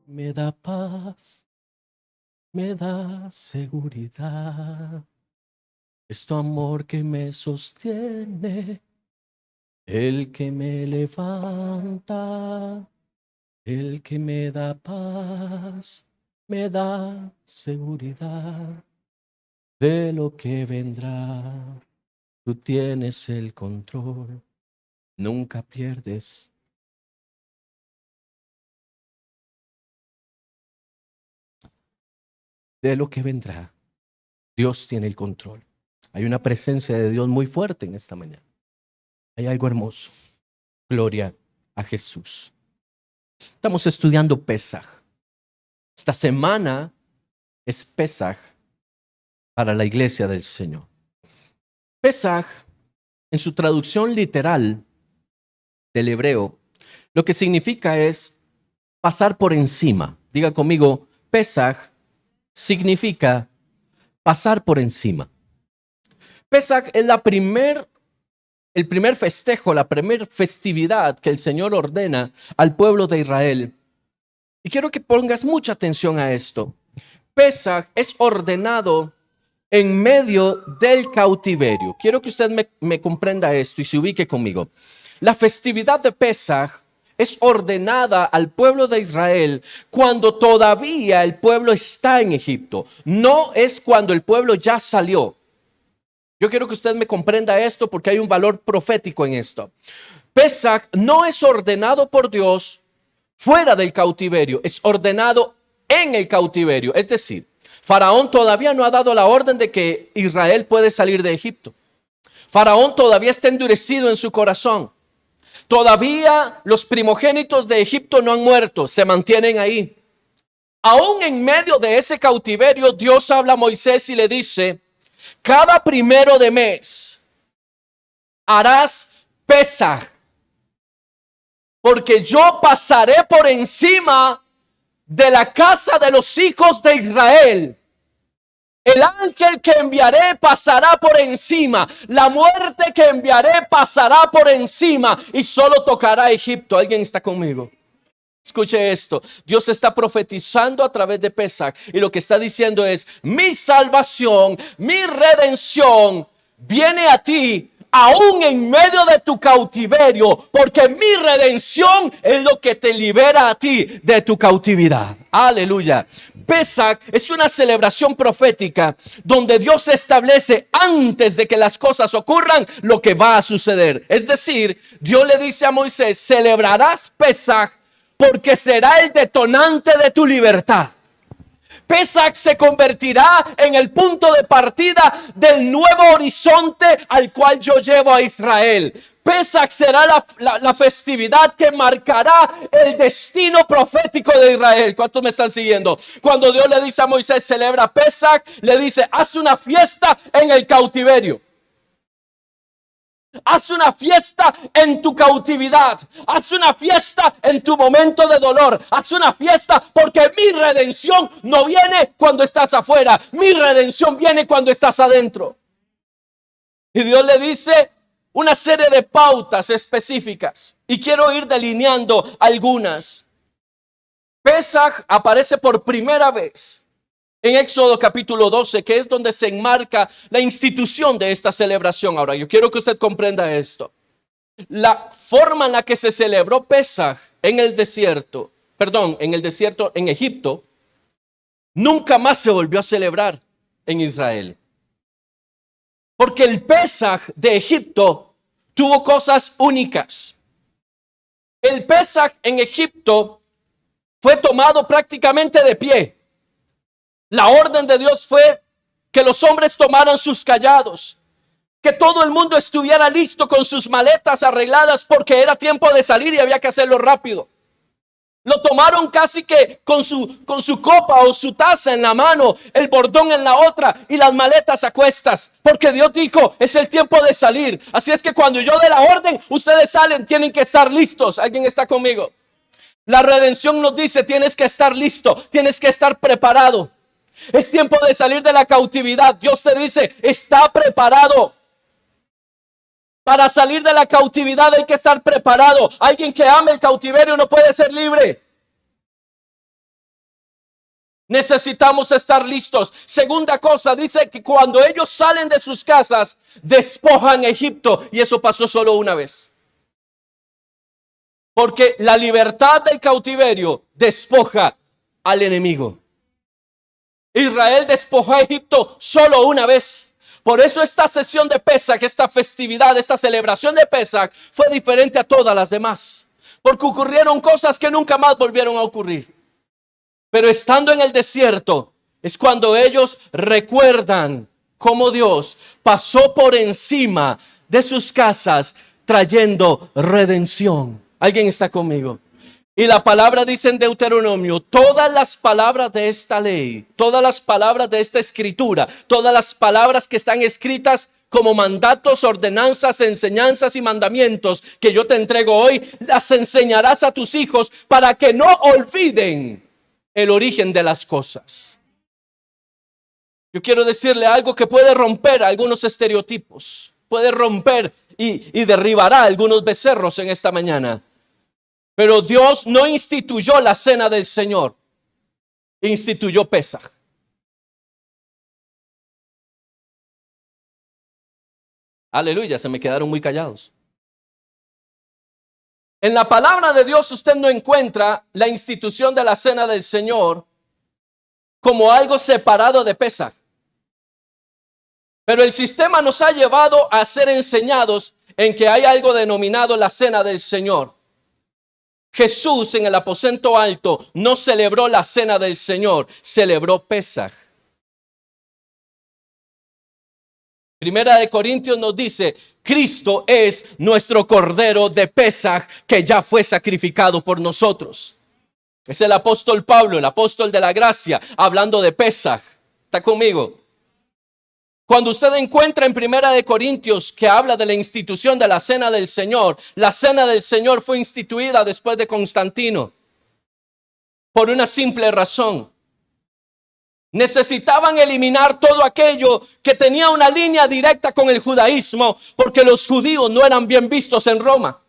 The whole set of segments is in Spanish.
Me da paz, me da seguridad. Es tu amor que me sostiene, el que me levanta, el que me da paz, me da seguridad de lo que vendrá. Tú tienes el control, nunca pierdes. De lo que vendrá, Dios tiene el control. Hay una presencia de Dios muy fuerte en esta mañana. Hay algo hermoso. Gloria a Jesús. Estamos estudiando Pesaj. Esta semana es Pesaj para la iglesia del Señor. Pesaj, en su traducción literal del hebreo, lo que significa es pasar por encima. Diga conmigo, Pesaj significa pasar por encima. Pesaj es el primer festejo, la primera festividad que el Señor ordena al pueblo de Israel. Y quiero que pongas mucha atención a esto. Pesaj es ordenado en medio del cautiverio. Quiero que usted me comprenda esto y se ubique conmigo. La festividad de Pesaj es ordenada al pueblo de Israel cuando todavía el pueblo está en Egipto. No es cuando el pueblo ya salió. Yo quiero que usted me comprenda esto porque hay un valor profético en esto. Pesaj no es ordenado por Dios fuera del cautiverio, es ordenado en el cautiverio. Es decir, Faraón todavía no ha dado la orden de que Israel puede salir de Egipto. Faraón todavía está endurecido en su corazón. Todavía los primogénitos de Egipto no han muerto, se mantienen ahí. Aún en medio de ese cautiverio, Dios habla a Moisés y le dice: cada primero de mes harás Pesaj, porque yo pasaré por encima de la casa de los hijos de Israel. El ángel que enviaré pasará por encima. La muerte que enviaré pasará por encima y solo tocará a Egipto. ¿Alguien está conmigo? Escuche esto, Dios está profetizando a través de Pesaj y lo que está diciendo es: mi salvación, mi redención viene a ti aún en medio de tu cautiverio, porque mi redención es lo que te libera a ti de tu cautividad. Aleluya. Pesaj es una celebración profética donde Dios establece antes de que las cosas ocurran lo que va a suceder. Es decir, Dios le dice a Moisés: celebrarás Pesaj porque será el detonante de tu libertad. Pesaj se convertirá en el punto de partida del nuevo horizonte al cual yo llevo a Israel. Pesaj será la festividad que marcará el destino profético de Israel. ¿Cuántos me están siguiendo? Cuando Dios le dice a Moisés: celebra Pesaj, le dice: haz una fiesta en el cautiverio. Haz una fiesta en tu cautividad. Haz una fiesta en tu momento de dolor. Haz una fiesta porque mi redención no viene cuando estás afuera. Mi redención viene cuando estás adentro. Y Dios le dice una serie de pautas específicas. Y quiero ir delineando algunas. Pesaj aparece por primera vez en Éxodo capítulo 12, que es donde se enmarca la institución de esta celebración. Ahora, yo quiero que usted comprenda esto. La forma en la que se celebró Pesaj en el desierto, en Egipto, nunca más se volvió a celebrar en Israel. Porque el Pesaj de Egipto tuvo cosas únicas. El Pesaj en Egipto fue tomado prácticamente de pie. La orden de Dios fue que los hombres tomaran sus callados, que todo el mundo estuviera listo con sus maletas arregladas porque era tiempo de salir y había que hacerlo rápido. Lo tomaron casi que con su copa o su taza en la mano, el bordón en la otra y las maletas a cuestas, porque Dios dijo: es el tiempo de salir. Así es que cuando yo dé la orden, ustedes salen, tienen que estar listos. ¿Alguien está conmigo? La redención nos dice: tienes que estar listo, tienes que estar preparado. Es tiempo de salir de la cautividad. Dios te dice: está preparado. Para salir de la cautividad hay que estar preparado. Alguien que ame el cautiverio no puede ser libre. Necesitamos estar listos. Segunda cosa, dice que cuando ellos salen de sus casas, despojan Egipto. Y eso pasó solo una vez. Porque la libertad del cautiverio despoja al enemigo. Israel despojó a Egipto solo una vez. Por eso esta sesión de Pesaj, esta festividad, esta celebración de Pesaj fue diferente a todas las demás. Porque ocurrieron cosas que nunca más volvieron a ocurrir. Pero estando en el desierto es cuando ellos recuerdan cómo Dios pasó por encima de sus casas trayendo redención. ¿Alguien está conmigo? Y la palabra dice en Deuteronomio, todas las palabras de esta ley, todas las palabras de esta escritura, todas las palabras que están escritas como mandatos, ordenanzas, enseñanzas y mandamientos que yo te entrego hoy, las enseñarás a tus hijos para que no olviden el origen de las cosas. Yo quiero decirle algo que puede romper algunos estereotipos, puede romper y derribará algunos becerros en esta mañana. Pero Dios no instituyó la cena del Señor, instituyó Pesaj. Aleluya, se me quedaron muy callados. En la palabra de Dios usted no encuentra la institución de la cena del Señor como algo separado de Pesaj. Pero el sistema nos ha llevado a ser enseñados en que hay algo denominado la cena del Señor. Jesús en el aposento alto no celebró la cena del Señor, celebró Pesaj. Primera de Corintios nos dice, Cristo es nuestro cordero de Pesaj que ya fue sacrificado por nosotros. Es el apóstol Pablo, el apóstol de la gracia, hablando de Pesaj. ¿Está conmigo? Cuando usted encuentra en Primera de Corintios que habla de la institución de la cena del Señor, la cena del Señor fue instituida después de Constantino. Por una simple razón. Necesitaban eliminar todo aquello que tenía una línea directa con el judaísmo, porque los judíos no eran bien vistos en Roma.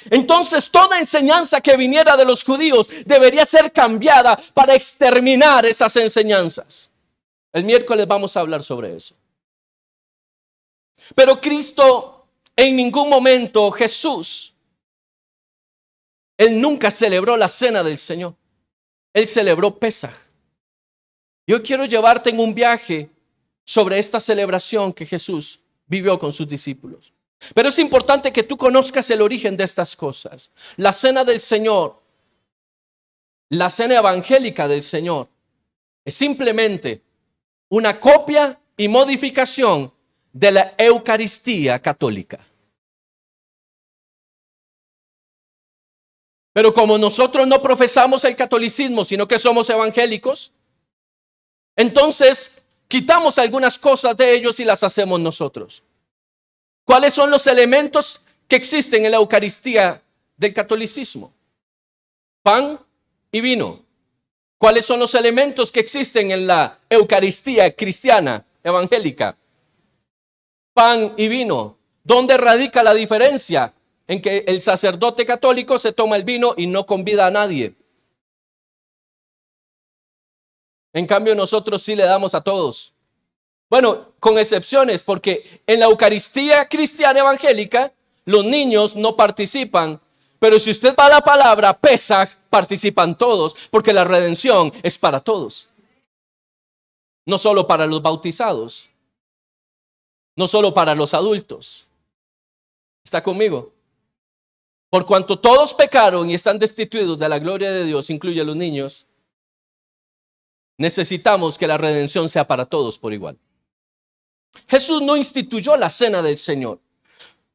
Entonces toda enseñanza que viniera de los judíos debería ser cambiada para exterminar esas enseñanzas. El miércoles vamos a hablar sobre eso. Pero Cristo en ningún momento, Jesús, Él nunca celebró la cena del Señor. Él celebró Pesaj. Yo quiero llevarte en un viaje sobre esta celebración que Jesús vivió con sus discípulos. Pero es importante que tú conozcas el origen de estas cosas. La cena del Señor, la cena evangélica del Señor, es simplemente una copia y modificación de la Eucaristía católica. Pero como nosotros no profesamos el catolicismo, sino que somos evangélicos, entonces quitamos algunas cosas de ellos y las hacemos nosotros. ¿Cuáles son los elementos que existen en la Eucaristía del catolicismo? Pan y vino. ¿Cuáles son los elementos que existen en la Eucaristía cristiana, evangélica? Pan y vino. ¿Dónde radica la diferencia en que el sacerdote católico se toma el vino y no convida a nadie? En cambio nosotros sí le damos a todos. Bueno, con excepciones, porque en la Eucaristía cristiana evangélica los niños no participan. Pero si usted va a la palabra Pesaj, participan todos, porque la redención es para todos. No solo para los bautizados, no solo para los adultos. ¿Está conmigo? Por cuanto todos pecaron y están destituidos de la gloria de Dios, incluye a los niños, necesitamos que la redención sea para todos por igual. Jesús no instituyó la cena del Señor.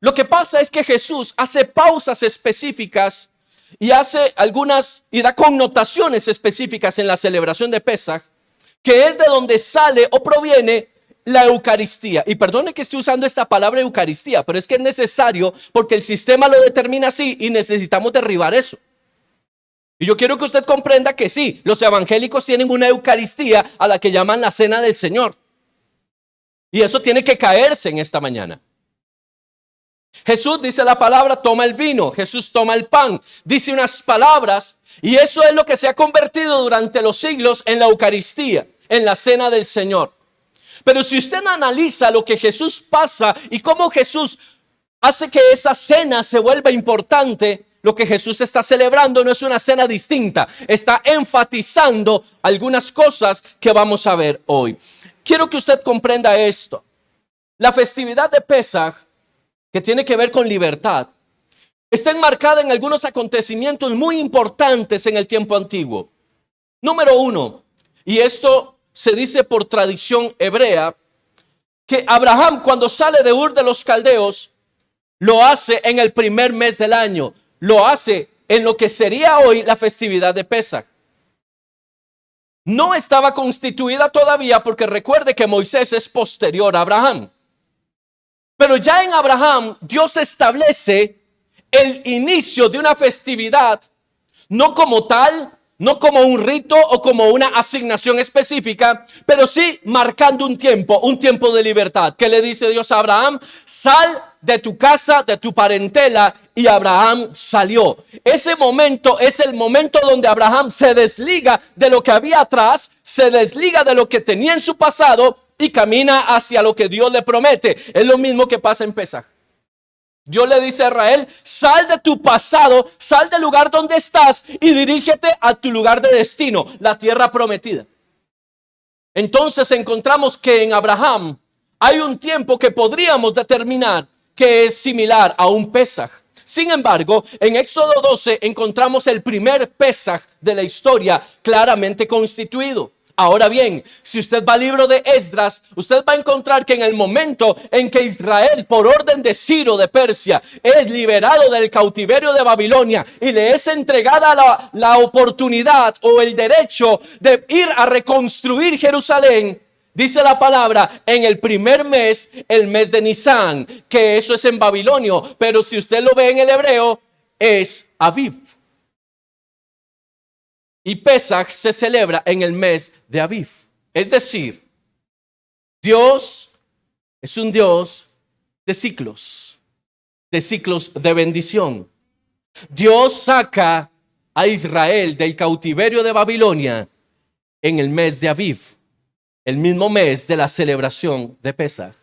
Lo que pasa es que Jesús hace pausas específicas y hace algunas y da connotaciones específicas en la celebración de Pesaj, que es de donde sale o proviene la Eucaristía. Y perdone que esté usando esta palabra Eucaristía, pero es que es necesario porque el sistema lo determina así y necesitamos derribar eso. Y yo quiero que usted comprenda que sí, los evangélicos tienen una Eucaristía a la que llaman la cena del Señor. Y eso tiene que caerse en esta mañana. Jesús dice la palabra, toma el vino. Jesús toma el pan. Dice unas palabras Y eso es lo que se ha convertido durante los siglos en la Eucaristía, en la cena del Señor. Pero si usted analiza lo que Jesús pasa y cómo Jesús hace que esa cena se vuelva importante, lo que Jesús está celebrando no es una cena distinta, está enfatizando algunas cosas que vamos a ver hoy. Quiero que usted comprenda esto. La festividad de Pesaj, que tiene que ver con libertad, está enmarcada en algunos acontecimientos muy importantes en el tiempo antiguo. Número uno, y esto se dice por tradición hebrea, que Abraham, cuando sale de Ur de los Caldeos, lo hace en el primer mes del año. Lo hace en lo que sería hoy la festividad de Pesaj. No estaba constituida todavía, porque recuerde que Moisés es posterior a Abraham. Pero ya en Abraham Dios establece el inicio de una festividad, no como tal, no como un rito o como una asignación específica, pero sí marcando un tiempo de libertad. ¿Qué le dice Dios a Abraham? Sal de tu casa, de tu parentela, y Abraham salió. Ese momento es el momento donde Abraham se desliga de lo que había atrás, se desliga de lo que tenía en su pasado y camina hacia lo que Dios le promete. Es lo mismo que pasa en Pesaj. Dios le dice a Israel, sal de tu pasado, sal del lugar donde estás y dirígete a tu lugar de destino, la tierra prometida. Entonces encontramos que en Abraham hay un tiempo que podríamos determinar que es similar a un Pesaj. Sin embargo, en Éxodo 12 encontramos el primer Pesaj de la historia claramente constituido. Ahora bien, si usted va al libro de Esdras, usted va a encontrar que en el momento en que Israel, por orden de Ciro de Persia, es liberado del cautiverio de Babilonia y le es entregada la oportunidad o el derecho de ir a reconstruir Jerusalén, dice la palabra, en el primer mes, el mes de Nisán, que eso es en babilonio, pero si usted lo ve en el hebreo, es Aviv. Y Pesaj se celebra en el mes de Aviv. Es decir, Dios es un Dios de ciclos de bendición. Dios saca a Israel del cautiverio de Babilonia en el mes de Aviv, el mismo mes de la celebración de Pesaj.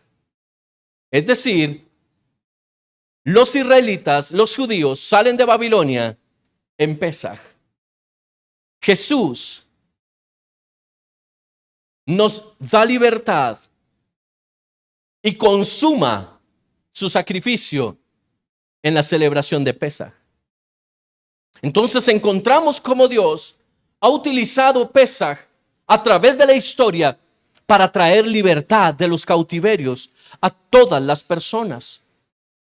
Es decir, los israelitas, los judíos, salen de Babilonia en Pesaj. Jesús nos da libertad y consuma su sacrificio en la celebración de Pesaj. Entonces encontramos cómo Dios ha utilizado Pesaj a través de la historia para traer libertad de los cautiverios a todas las personas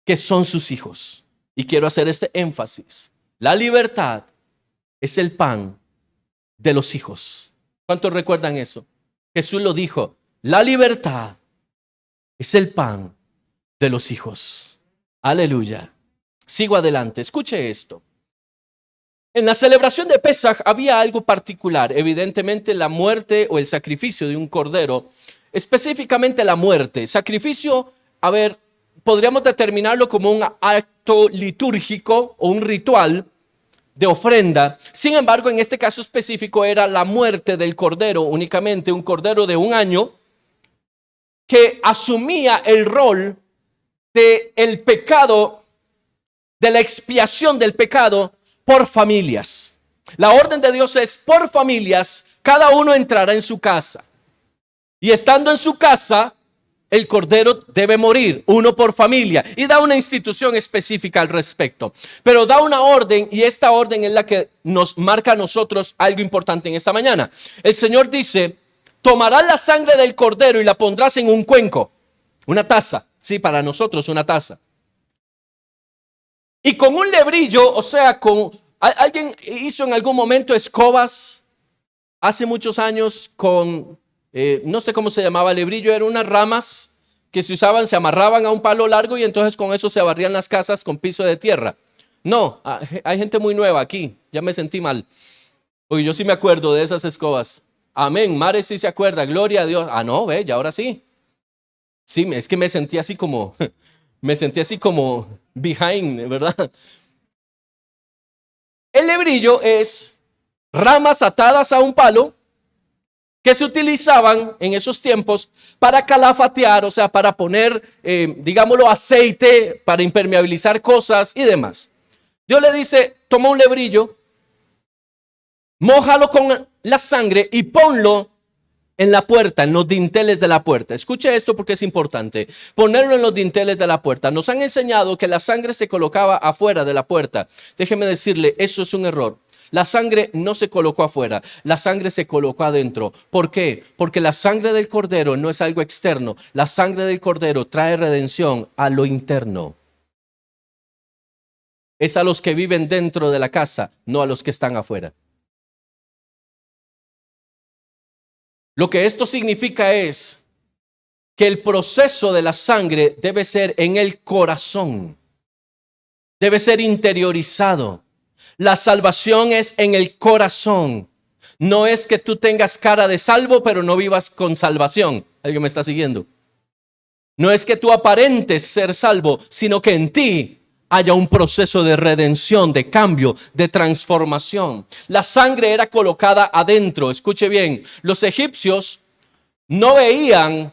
que son sus hijos. Y quiero hacer este énfasis. La libertad es el pan de los hijos. ¿Cuántos recuerdan eso? Jesús lo dijo, la libertad es el pan de los hijos. Aleluya. Sigo adelante, escuche esto. En la celebración de Pesaj había algo particular, evidentemente la muerte o el sacrificio de un cordero, específicamente la muerte. Sacrificio, podríamos determinarlo como un acto litúrgico o un ritual de ofrenda. Sin embargo, en este caso específico era la muerte del cordero, únicamente un cordero de un año que asumía el rol del pecado, de la expiación del pecado por familias. La orden de Dios es por familias, cada uno entrará en su casa. Y estando en su casa, el cordero debe morir, uno por familia, y da una institución específica al respecto. Pero da una orden, y esta orden es la que nos marca a nosotros algo importante en esta mañana. El Señor dice, tomarás la sangre del cordero y la pondrás en un cuenco, una taza, sí, para nosotros una taza. Y con un lebrillo, o sea, alguien hizo en algún momento escobas, hace muchos años con... no sé cómo se llamaba el lebrillo, eran unas ramas que se usaban, se amarraban a un palo largo y entonces con eso se barrían las casas con piso de tierra. No, hay gente muy nueva aquí, ya me sentí mal. Oye, yo sí me acuerdo de esas escobas. Amén, Mare sí se acuerda, gloria a Dios. Ah, no, ve, ya ahora sí. Sí, es que me sentí así como behind, ¿verdad? El lebrillo es ramas atadas a un palo que se utilizaban en esos tiempos para calafatear, o sea, para poner, digámoslo, aceite, para impermeabilizar cosas y demás. Dios le dice, toma un lebrillo, mójalo con la sangre y ponlo en la puerta, en los dinteles de la puerta. Escuche esto porque es importante. Ponerlo en los dinteles de la puerta. Nos han enseñado que la sangre se colocaba afuera de la puerta. Déjeme decirle, eso es un error. La sangre no se colocó afuera, la sangre se colocó adentro. ¿Por qué? Porque la sangre del cordero no es algo externo. La sangre del cordero trae redención a lo interno. Es a los que viven dentro de la casa, no a los que están afuera. Lo que esto significa es que el proceso de la sangre debe ser en el corazón, debe ser interiorizado. La salvación es en el corazón. No es que tú tengas cara de salvo, pero no vivas con salvación. ¿Alguien me está siguiendo? No es que tú aparentes ser salvo, sino que en ti haya un proceso de redención, de cambio, de transformación. La sangre era colocada adentro. Escuche bien, los egipcios no veían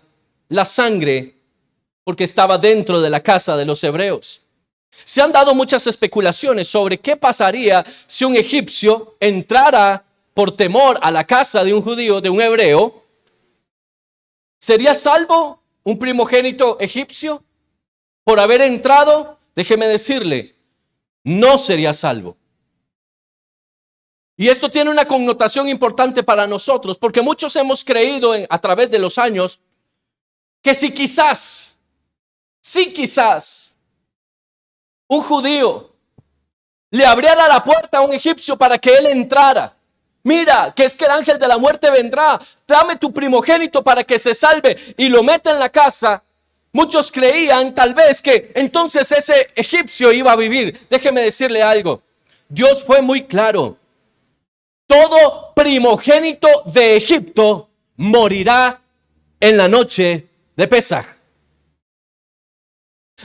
la sangre porque estaba dentro de la casa de los hebreos. Se han dado muchas especulaciones sobre qué pasaría si un egipcio entrara por temor a la casa de un judío, de un hebreo. ¿Sería salvo un primogénito egipcio por haber entrado? Déjeme decirle, no sería salvo. Y esto tiene una connotación importante para nosotros, porque muchos hemos creído a través de los años que si quizás un judío le abriera la puerta a un egipcio para que él entrara. Mira, que es que el ángel de la muerte vendrá. Dame tu primogénito para que se salve. Y lo mete en la casa. Muchos creían tal vez que entonces ese egipcio iba a vivir. Déjeme decirle algo. Dios fue muy claro. Todo primogénito de Egipto morirá en la noche de Pesaj.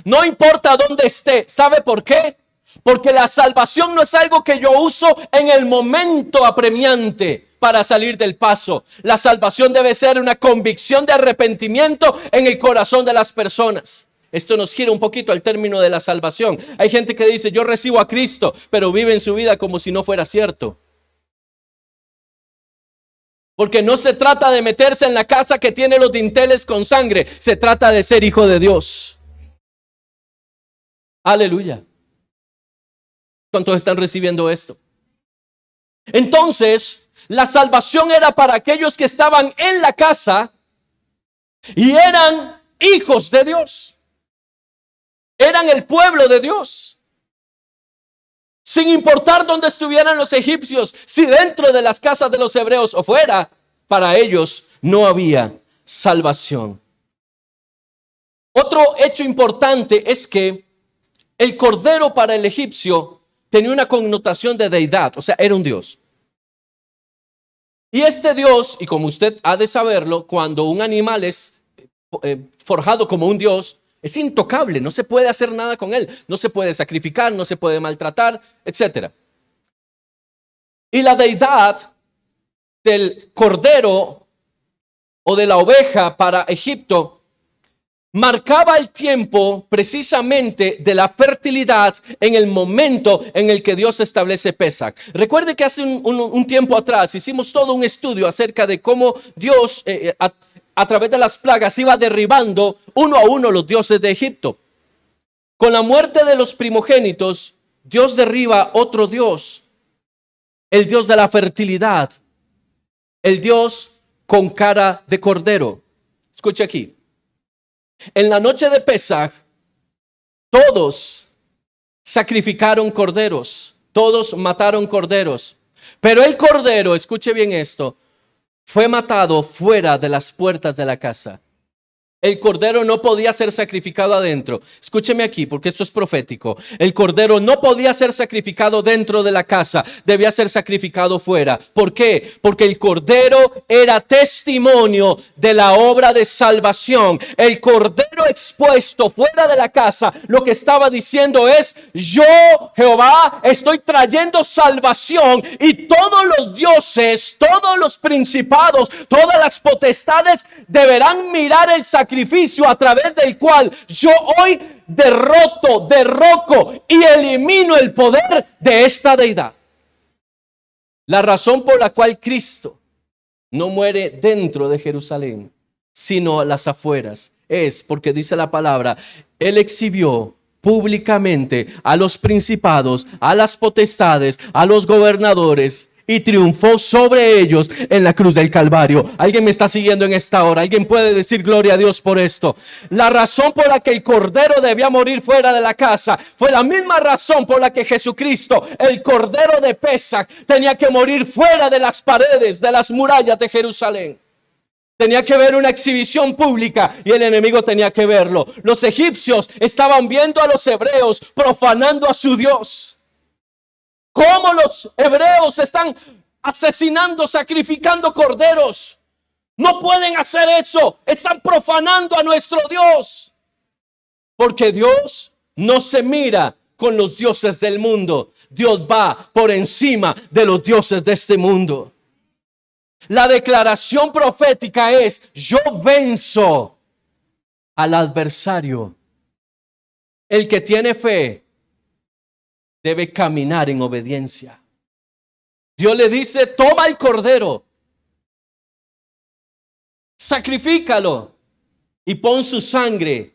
No importa dónde esté. ¿Sabe por qué? Porque la salvación no es algo que yo uso en el momento apremiante para salir del paso. La salvación debe ser una convicción de arrepentimiento en el corazón de las personas. Esto nos gira un poquito al término de la salvación. Hay gente que dice, yo recibo a Cristo, pero vive en su vida como si no fuera cierto. Porque no se trata de meterse en la casa que tiene los dinteles con sangre. Se trata de ser hijo de Dios. Aleluya. ¿Cuántos están recibiendo esto? Entonces, la salvación era para aquellos que estaban en la casa y eran hijos de Dios. Eran el pueblo de Dios. Sin importar dónde estuvieran los egipcios, si dentro de las casas de los hebreos o fuera, para ellos no había salvación. Otro hecho importante es que el cordero para el egipcio tenía una connotación de deidad, o sea, era un dios. Y este dios, y como usted ha de saberlo, cuando un animal es forjado como un dios, es intocable, no se puede hacer nada con él, no se puede sacrificar, no se puede maltratar, etc. Y la deidad del cordero o de la oveja para Egipto marcaba el tiempo precisamente de la fertilidad en el momento en el que Dios establece Pesaj. Recuerde que hace un tiempo atrás hicimos todo un estudio acerca de cómo Dios a través de las plagas iba derribando uno a uno los dioses de Egipto. Con la muerte de los primogénitos, Dios derriba otro Dios, el Dios de la fertilidad, el Dios con cara de cordero. Escuche aquí. En la noche de Pesaj, todos sacrificaron corderos, todos mataron corderos, pero el cordero, escuche bien esto, fue matado fuera de las puertas de la casa. El cordero no podía ser sacrificado adentro. Escúcheme aquí, porque esto es profético. El cordero no podía ser sacrificado dentro de la casa, debía ser sacrificado fuera. ¿Por qué? Porque el cordero era testimonio de la obra de salvación. El cordero expuesto fuera de la casa, lo que estaba diciendo es: yo, Jehová, estoy trayendo salvación, y todos los dioses, todos los principados, todas las potestades deberán mirar el sacrificio a través del cual yo hoy derroco y elimino el poder de esta deidad. La razón por la cual Cristo no muere dentro de Jerusalén, sino a las afueras, es porque dice la palabra: Él exhibió públicamente a los principados, a las potestades, a los gobernadores, y triunfó sobre ellos en la cruz del Calvario. ¿Alguien me está siguiendo en esta hora? ¿Alguien puede decir gloria a Dios por esto? La razón por la que el cordero debía morir fuera de la casa fue la misma razón por la que Jesucristo, el cordero de Pesaj, tenía que morir fuera de las paredes, de las murallas de Jerusalén. Tenía que haber una exhibición pública y el enemigo tenía que verlo. Los egipcios estaban viendo a los hebreos profanando a su Dios. Cómo los hebreos están asesinando, sacrificando corderos. No pueden hacer eso. Están profanando a nuestro Dios. Porque Dios no se mira con los dioses del mundo. Dios va por encima de los dioses de este mundo. La declaración profética es: yo venzo al adversario. El que tiene fe debe caminar en obediencia. Dios le dice: toma el cordero, sacrifícalo y pon su sangre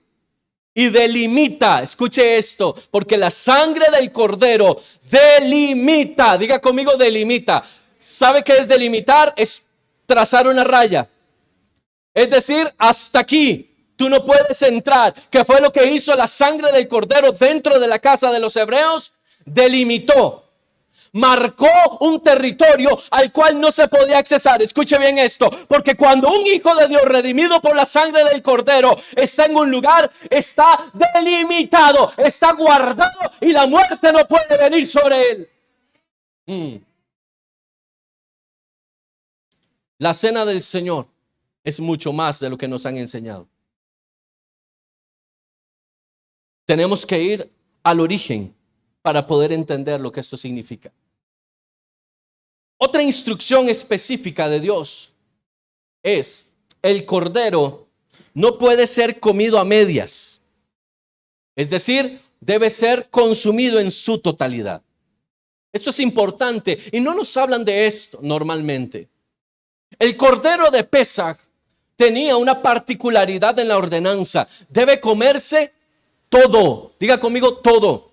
y delimita. Escuche esto, porque la sangre del cordero delimita. Diga conmigo: delimita. ¿Sabe qué es delimitar? Es trazar una raya. Es decir, hasta aquí tú no puedes entrar. ¿Qué fue lo que hizo la sangre del cordero dentro de la casa de los hebreos? Delimitó, marcó un territorio al cual no se podía accesar. Escuche bien esto, porque cuando un hijo de Dios redimido por la sangre del cordero está en un lugar, está delimitado, está guardado, y la muerte no puede venir sobre él. La cena del Señor es mucho más de lo que nos han enseñado. Tenemos que ir al origen para poder entender lo que esto significa. Otra instrucción específica de Dios es: el cordero no puede ser comido a medias. Es decir, debe ser consumido en su totalidad. Esto es importante y no nos hablan de esto normalmente. El cordero de Pesaj tenía una particularidad en la ordenanza: debe comerse todo. Diga conmigo: todo.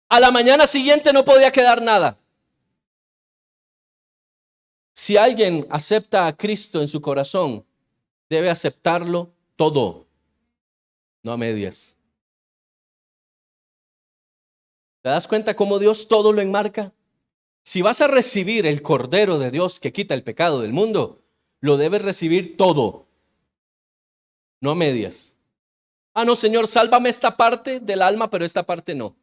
A la mañana siguiente no podía quedar nada. Si alguien acepta a Cristo en su corazón, debe aceptarlo todo, no a medias. ¿Te das cuenta cómo Dios todo lo enmarca? Si vas a recibir el Cordero de Dios que quita el pecado del mundo, lo debes recibir todo, no a medias. No, Señor, sálvame esta parte del alma, pero esta parte no.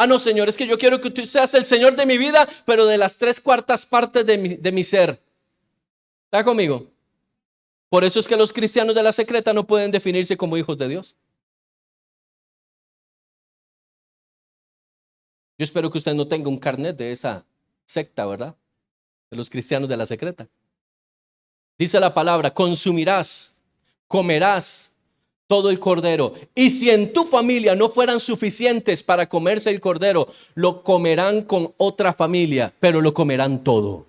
No, Señor, es que yo quiero que tú seas el Señor de mi vida, pero de las 3/4 partes de mi ser. ¿Está conmigo? Por eso es que los cristianos de la secreta no pueden definirse como hijos de Dios. Yo espero que usted no tenga un carnet de esa secta, ¿verdad? De los cristianos de la secreta. Dice la palabra: consumirás, comerás todo el cordero. Y si en tu familia no fueran suficientes para comerse el cordero, lo comerán con otra familia, pero lo comerán todo.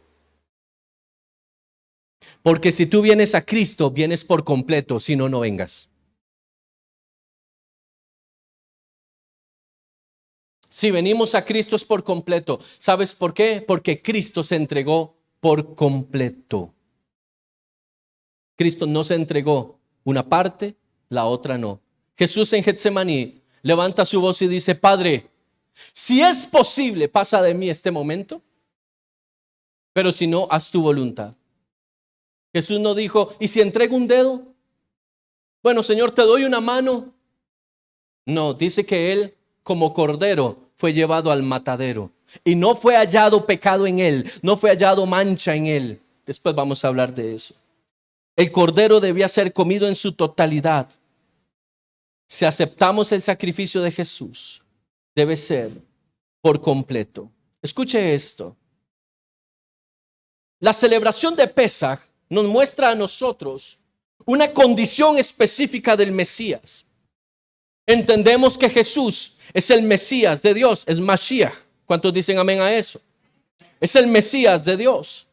Porque si tú vienes a Cristo, vienes por completo, si no, no vengas. Si venimos a Cristo es por completo. ¿Sabes por qué? Porque Cristo se entregó por completo. Cristo no se entregó una parte, la otra no. Jesús en Getsemaní levanta su voz y dice: Padre, si es posible, pasa de mí este momento, pero si no, haz tu voluntad. Jesús no dijo, ¿y si entrego un dedo? Bueno, Señor, te doy una mano. No, dice que Él, como cordero, fue llevado al matadero. Y no fue hallado pecado en Él, no fue hallado mancha en Él. Después vamos a hablar de eso. El cordero debía ser comido en su totalidad. Si aceptamos el sacrificio de Jesús, debe ser por completo. Escuche esto. La celebración de Pesaj nos muestra a nosotros una condición específica del Mesías. Entendemos que Jesús es el Mesías de Dios, es Mashiach. ¿Cuántos dicen amén a eso? Es el Mesías de Dios.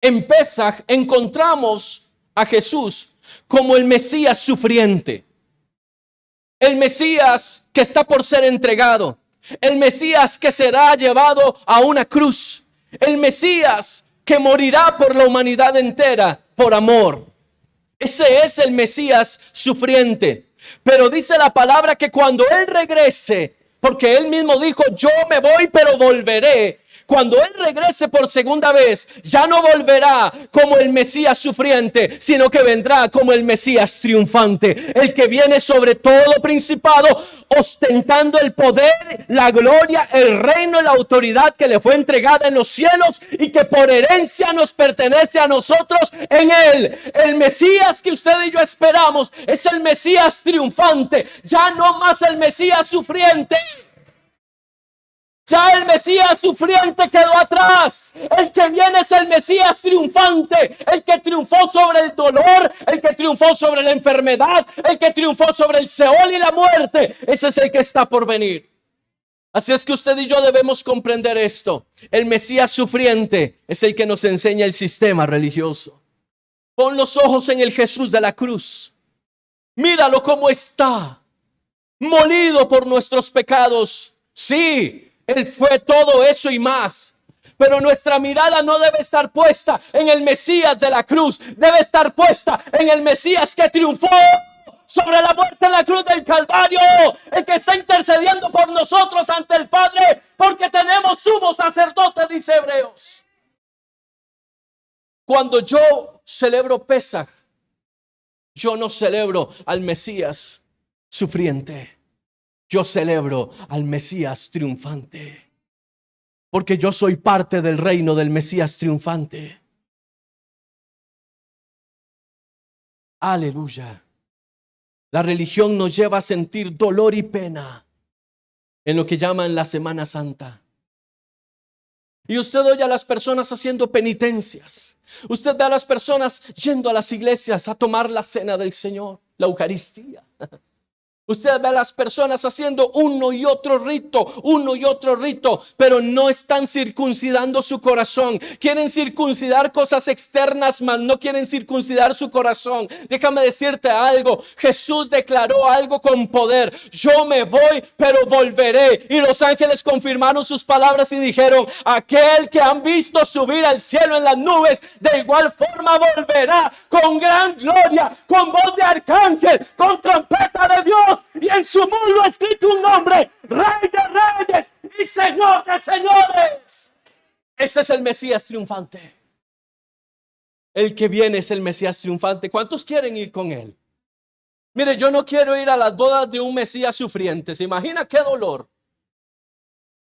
En Pesaj encontramos a Jesús como el Mesías sufriente, el Mesías que está por ser entregado, el Mesías que será llevado a una cruz, el Mesías que morirá por la humanidad entera por amor. Ese es el Mesías sufriente. Pero dice la palabra que cuando Él regrese, porque Él mismo dijo, yo me voy pero volveré. Cuando Él regrese por segunda vez, ya no volverá como el Mesías sufriente, sino que vendrá como el Mesías triunfante, el que viene sobre todo principado, ostentando el poder, la gloria, el reino y la autoridad que le fue entregada en los cielos y que por herencia nos pertenece a nosotros en Él. El Mesías que usted y yo esperamos es el Mesías triunfante, ya no más el Mesías sufriente. Ya el Mesías sufriente quedó atrás. El que viene es el Mesías triunfante. El que triunfó sobre el dolor. El que triunfó sobre la enfermedad. El que triunfó sobre el Seol y la muerte. Ese es el que está por venir. Así es que usted y yo debemos comprender esto. El Mesías sufriente es el que nos enseña el sistema religioso. Pon los ojos en el Jesús de la cruz. Míralo cómo está. Molido por nuestros pecados. Sí. Él fue todo eso y más. Pero nuestra mirada no debe estar puesta en el Mesías de la cruz. Debe estar puesta en el Mesías que triunfó sobre la muerte en la cruz del Calvario. El que está intercediendo por nosotros ante el Padre. Porque tenemos sumo sacerdote, dice Hebreos. Cuando yo celebro Pesaj, yo no celebro al Mesías sufriente. Yo celebro al Mesías triunfante, porque yo soy parte del reino del Mesías triunfante. Aleluya. La religión nos lleva a sentir dolor y pena en lo que llaman la Semana Santa. Y usted oye a las personas haciendo penitencias. Usted ve a las personas yendo a las iglesias a tomar la cena del Señor, la Eucaristía. Usted ve a las personas haciendo uno y otro rito, pero no están circuncidando su corazón. Quieren circuncidar cosas externas, mas no quieren circuncidar su corazón. Déjame decirte algo, Jesús declaró algo con poder. Yo me voy, pero volveré. Y los ángeles confirmaron sus palabras y dijeron, aquel que han visto subir al cielo en las nubes, de igual forma volverá con gran gloria, con voz de arcángel, con trompeta de Dios. Y en su muslo escrito un nombre, Rey de Reyes y Señor de Señores. Ese es el Mesías triunfante. El que viene es el Mesías triunfante. ¿Cuántos quieren ir con él? Mire, yo no quiero ir a las bodas de un Mesías sufriente. ¿Se imagina qué dolor?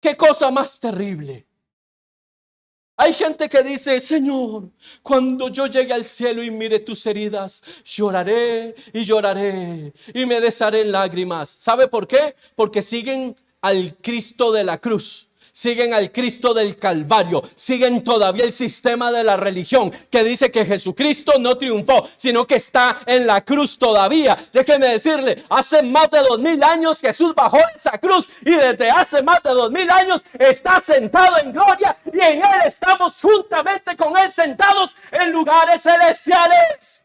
Qué cosa más terrible. Hay gente que dice, Señor, cuando yo llegue al cielo y mire tus heridas, lloraré y lloraré y me desharé en lágrimas. ¿Sabe por qué? Porque siguen al Cristo de la cruz. Siguen al Cristo del Calvario, siguen todavía el sistema de la religión que dice que Jesucristo no triunfó, sino que está en la cruz todavía. Déjeme decirle, hace más de 2000 años Jesús bajó de esa cruz y desde hace más de 2000 años está sentado en gloria y en Él estamos juntamente con Él sentados en lugares celestiales.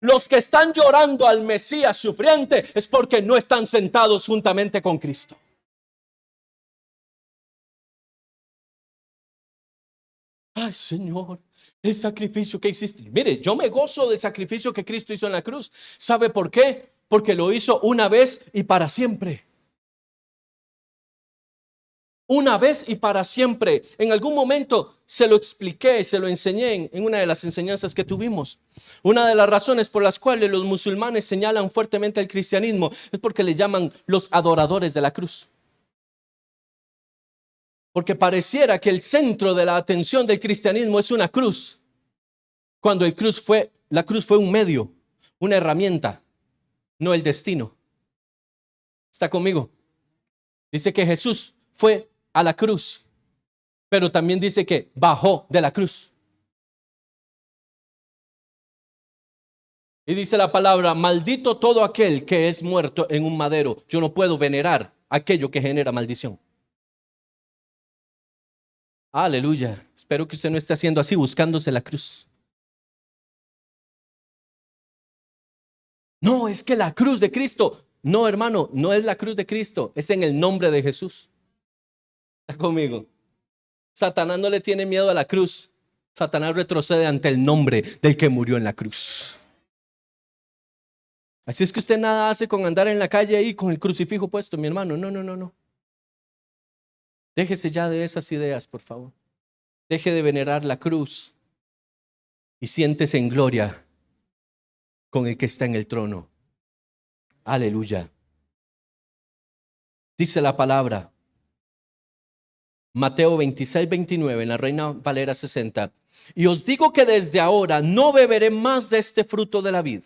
Los que están llorando al Mesías sufriente es porque no están sentados juntamente con Cristo. Ay, Señor, el sacrificio que existe. Mire, yo me gozo del sacrificio que Cristo hizo en la cruz. ¿Sabe por qué? Porque lo hizo una vez y para siempre. una vez y para siempre. En algún momento se lo expliqué, se lo enseñé en una de las enseñanzas que tuvimos. Una de las razones por las cuales los musulmanes señalan fuertemente al cristianismo es porque le llaman los adoradores de la cruz. Porque pareciera que el centro de la atención del cristianismo es una cruz, cuando la cruz fue un medio, una herramienta, no el destino. ¿Está conmigo? Dice que Jesús fue a la cruz, pero también dice que bajó de la cruz. Y dice la palabra, maldito todo aquel que es muerto en un madero. Yo no puedo venerar aquello que genera maldición. Aleluya. Espero que usted no esté haciendo así, buscándose la cruz. No, es que la cruz de Cristo. No, hermano, no es la cruz de Cristo, es en el nombre de Jesús. ¿Está conmigo? Satanás no le tiene miedo a la cruz. Satanás retrocede ante el nombre del que murió en la cruz. Así es que usted nada hace con andar en la calle ahí con el crucifijo puesto, mi hermano. No, no, no, no. Déjese ya de esas ideas, por favor. Deje de venerar la cruz y siéntese en gloria con el que está en el trono. Aleluya. Dice la palabra, Mateo 26-29, en la Reina Valera 60. Y os digo que desde ahora no beberé más de este fruto de la vid,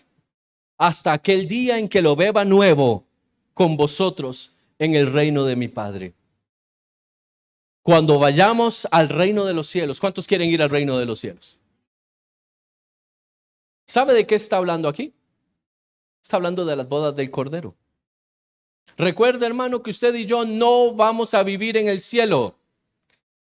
hasta aquel día en que lo beba nuevo con vosotros en el reino de mi Padre. Cuando vayamos al reino de los cielos, ¿cuántos quieren ir al reino de los cielos? ¿Sabe de qué está hablando aquí? Está hablando de las bodas del Cordero. Recuerda, hermano, que usted y yo no vamos a vivir en el cielo.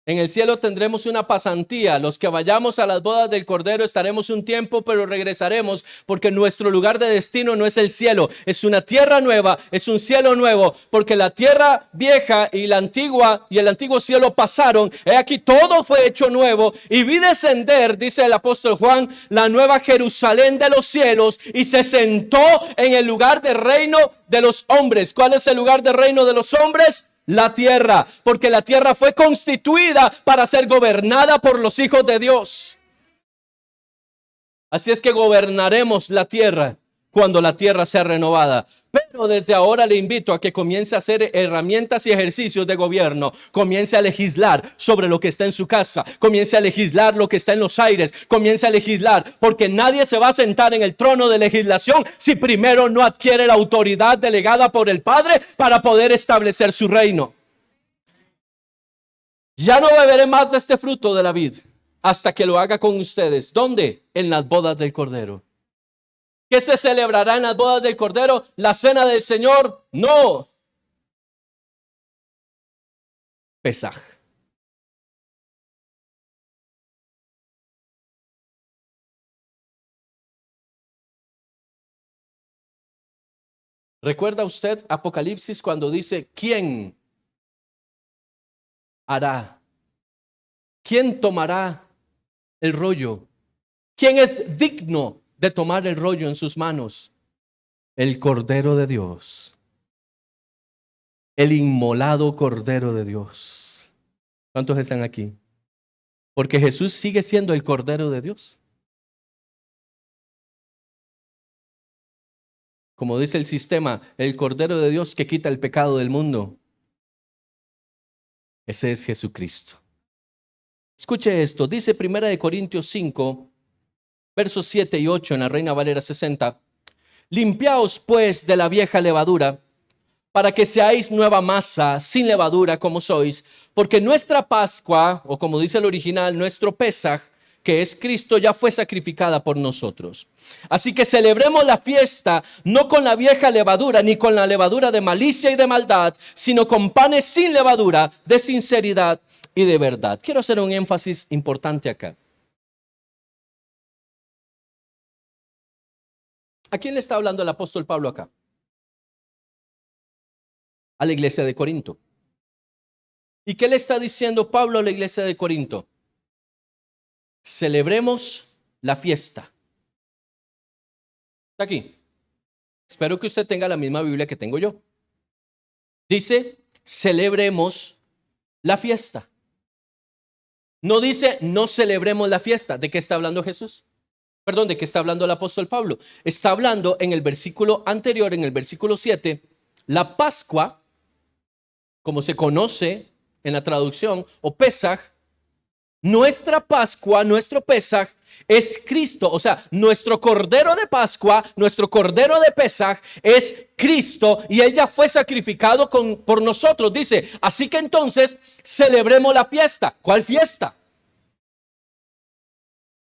En el cielo tendremos una pasantía. Los que vayamos a las bodas del Cordero estaremos un tiempo, pero regresaremos, porque nuestro lugar de destino no es el cielo, es una tierra nueva, es un cielo nuevo, porque la tierra vieja y la antigua y el antiguo cielo pasaron. He aquí todo fue hecho nuevo, y vi descender, dice el apóstol Juan, la nueva Jerusalén de los cielos, y se sentó en el lugar de reino de los hombres. ¿Cuál es el lugar de reino de los hombres? La tierra, porque la tierra fue constituida para ser gobernada por los hijos de Dios. Así es que gobernaremos la tierra cuando la tierra sea renovada. Pero desde ahora le invito a que comience a hacer herramientas y ejercicios de gobierno. Comience a legislar sobre lo que está en su casa. Comience a legislar lo que está en los aires. Comience a legislar, porque nadie se va a sentar en el trono de legislación si primero no adquiere la autoridad delegada por el Padre para poder establecer su reino. Ya no beberé más de este fruto de la vid hasta que lo haga con ustedes. ¿Dónde? En las bodas del Cordero. ¿Qué se celebrará en las bodas del Cordero? ¿La cena del Señor? No. Pesaj. ¿Recuerda usted Apocalipsis cuando dice, ¿quién hará? ¿Quién tomará el rollo? ¿Quién es digno de tomar el rollo en sus manos? El Cordero de Dios. El inmolado Cordero de Dios. ¿Cuántos están aquí? Porque Jesús sigue siendo el Cordero de Dios. Como dice el sistema, el Cordero de Dios que quita el pecado del mundo. Ese es Jesucristo. Escuche esto, dice 1 Corintios 5, versos 7 y 8 en la Reina Valera 60. Limpiaos pues de la vieja levadura, para que seáis nueva masa, sin levadura como sois, porque nuestra Pascua, o como dice el original, nuestro Pesaj, que es Cristo, ya fue sacrificada por nosotros. Así que celebremos la fiesta no con la vieja levadura, ni con la levadura de malicia y de maldad, sino con panes sin levadura, de sinceridad y de verdad. Quiero hacer un énfasis importante acá. ¿A quién le está hablando el apóstol Pablo acá? A la iglesia de Corinto. ¿Y qué le está diciendo Pablo a la iglesia de Corinto? Celebremos la fiesta. Está aquí. Espero que usted tenga la misma Biblia que tengo yo. Dice, celebremos la fiesta. No dice no celebremos la fiesta. ¿De qué está hablando Jesús? Perdón, ¿de qué está hablando el apóstol Pablo? Está hablando en el versículo anterior, en el versículo 7, la Pascua, como se conoce en la traducción, o Pesaj. Nuestra Pascua, nuestro Pesaj es Cristo, o sea, nuestro Cordero de Pascua, nuestro Cordero de Pesaj es Cristo y Él ya fue sacrificado por nosotros. Dice, así que entonces celebremos la fiesta. ¿Cuál fiesta?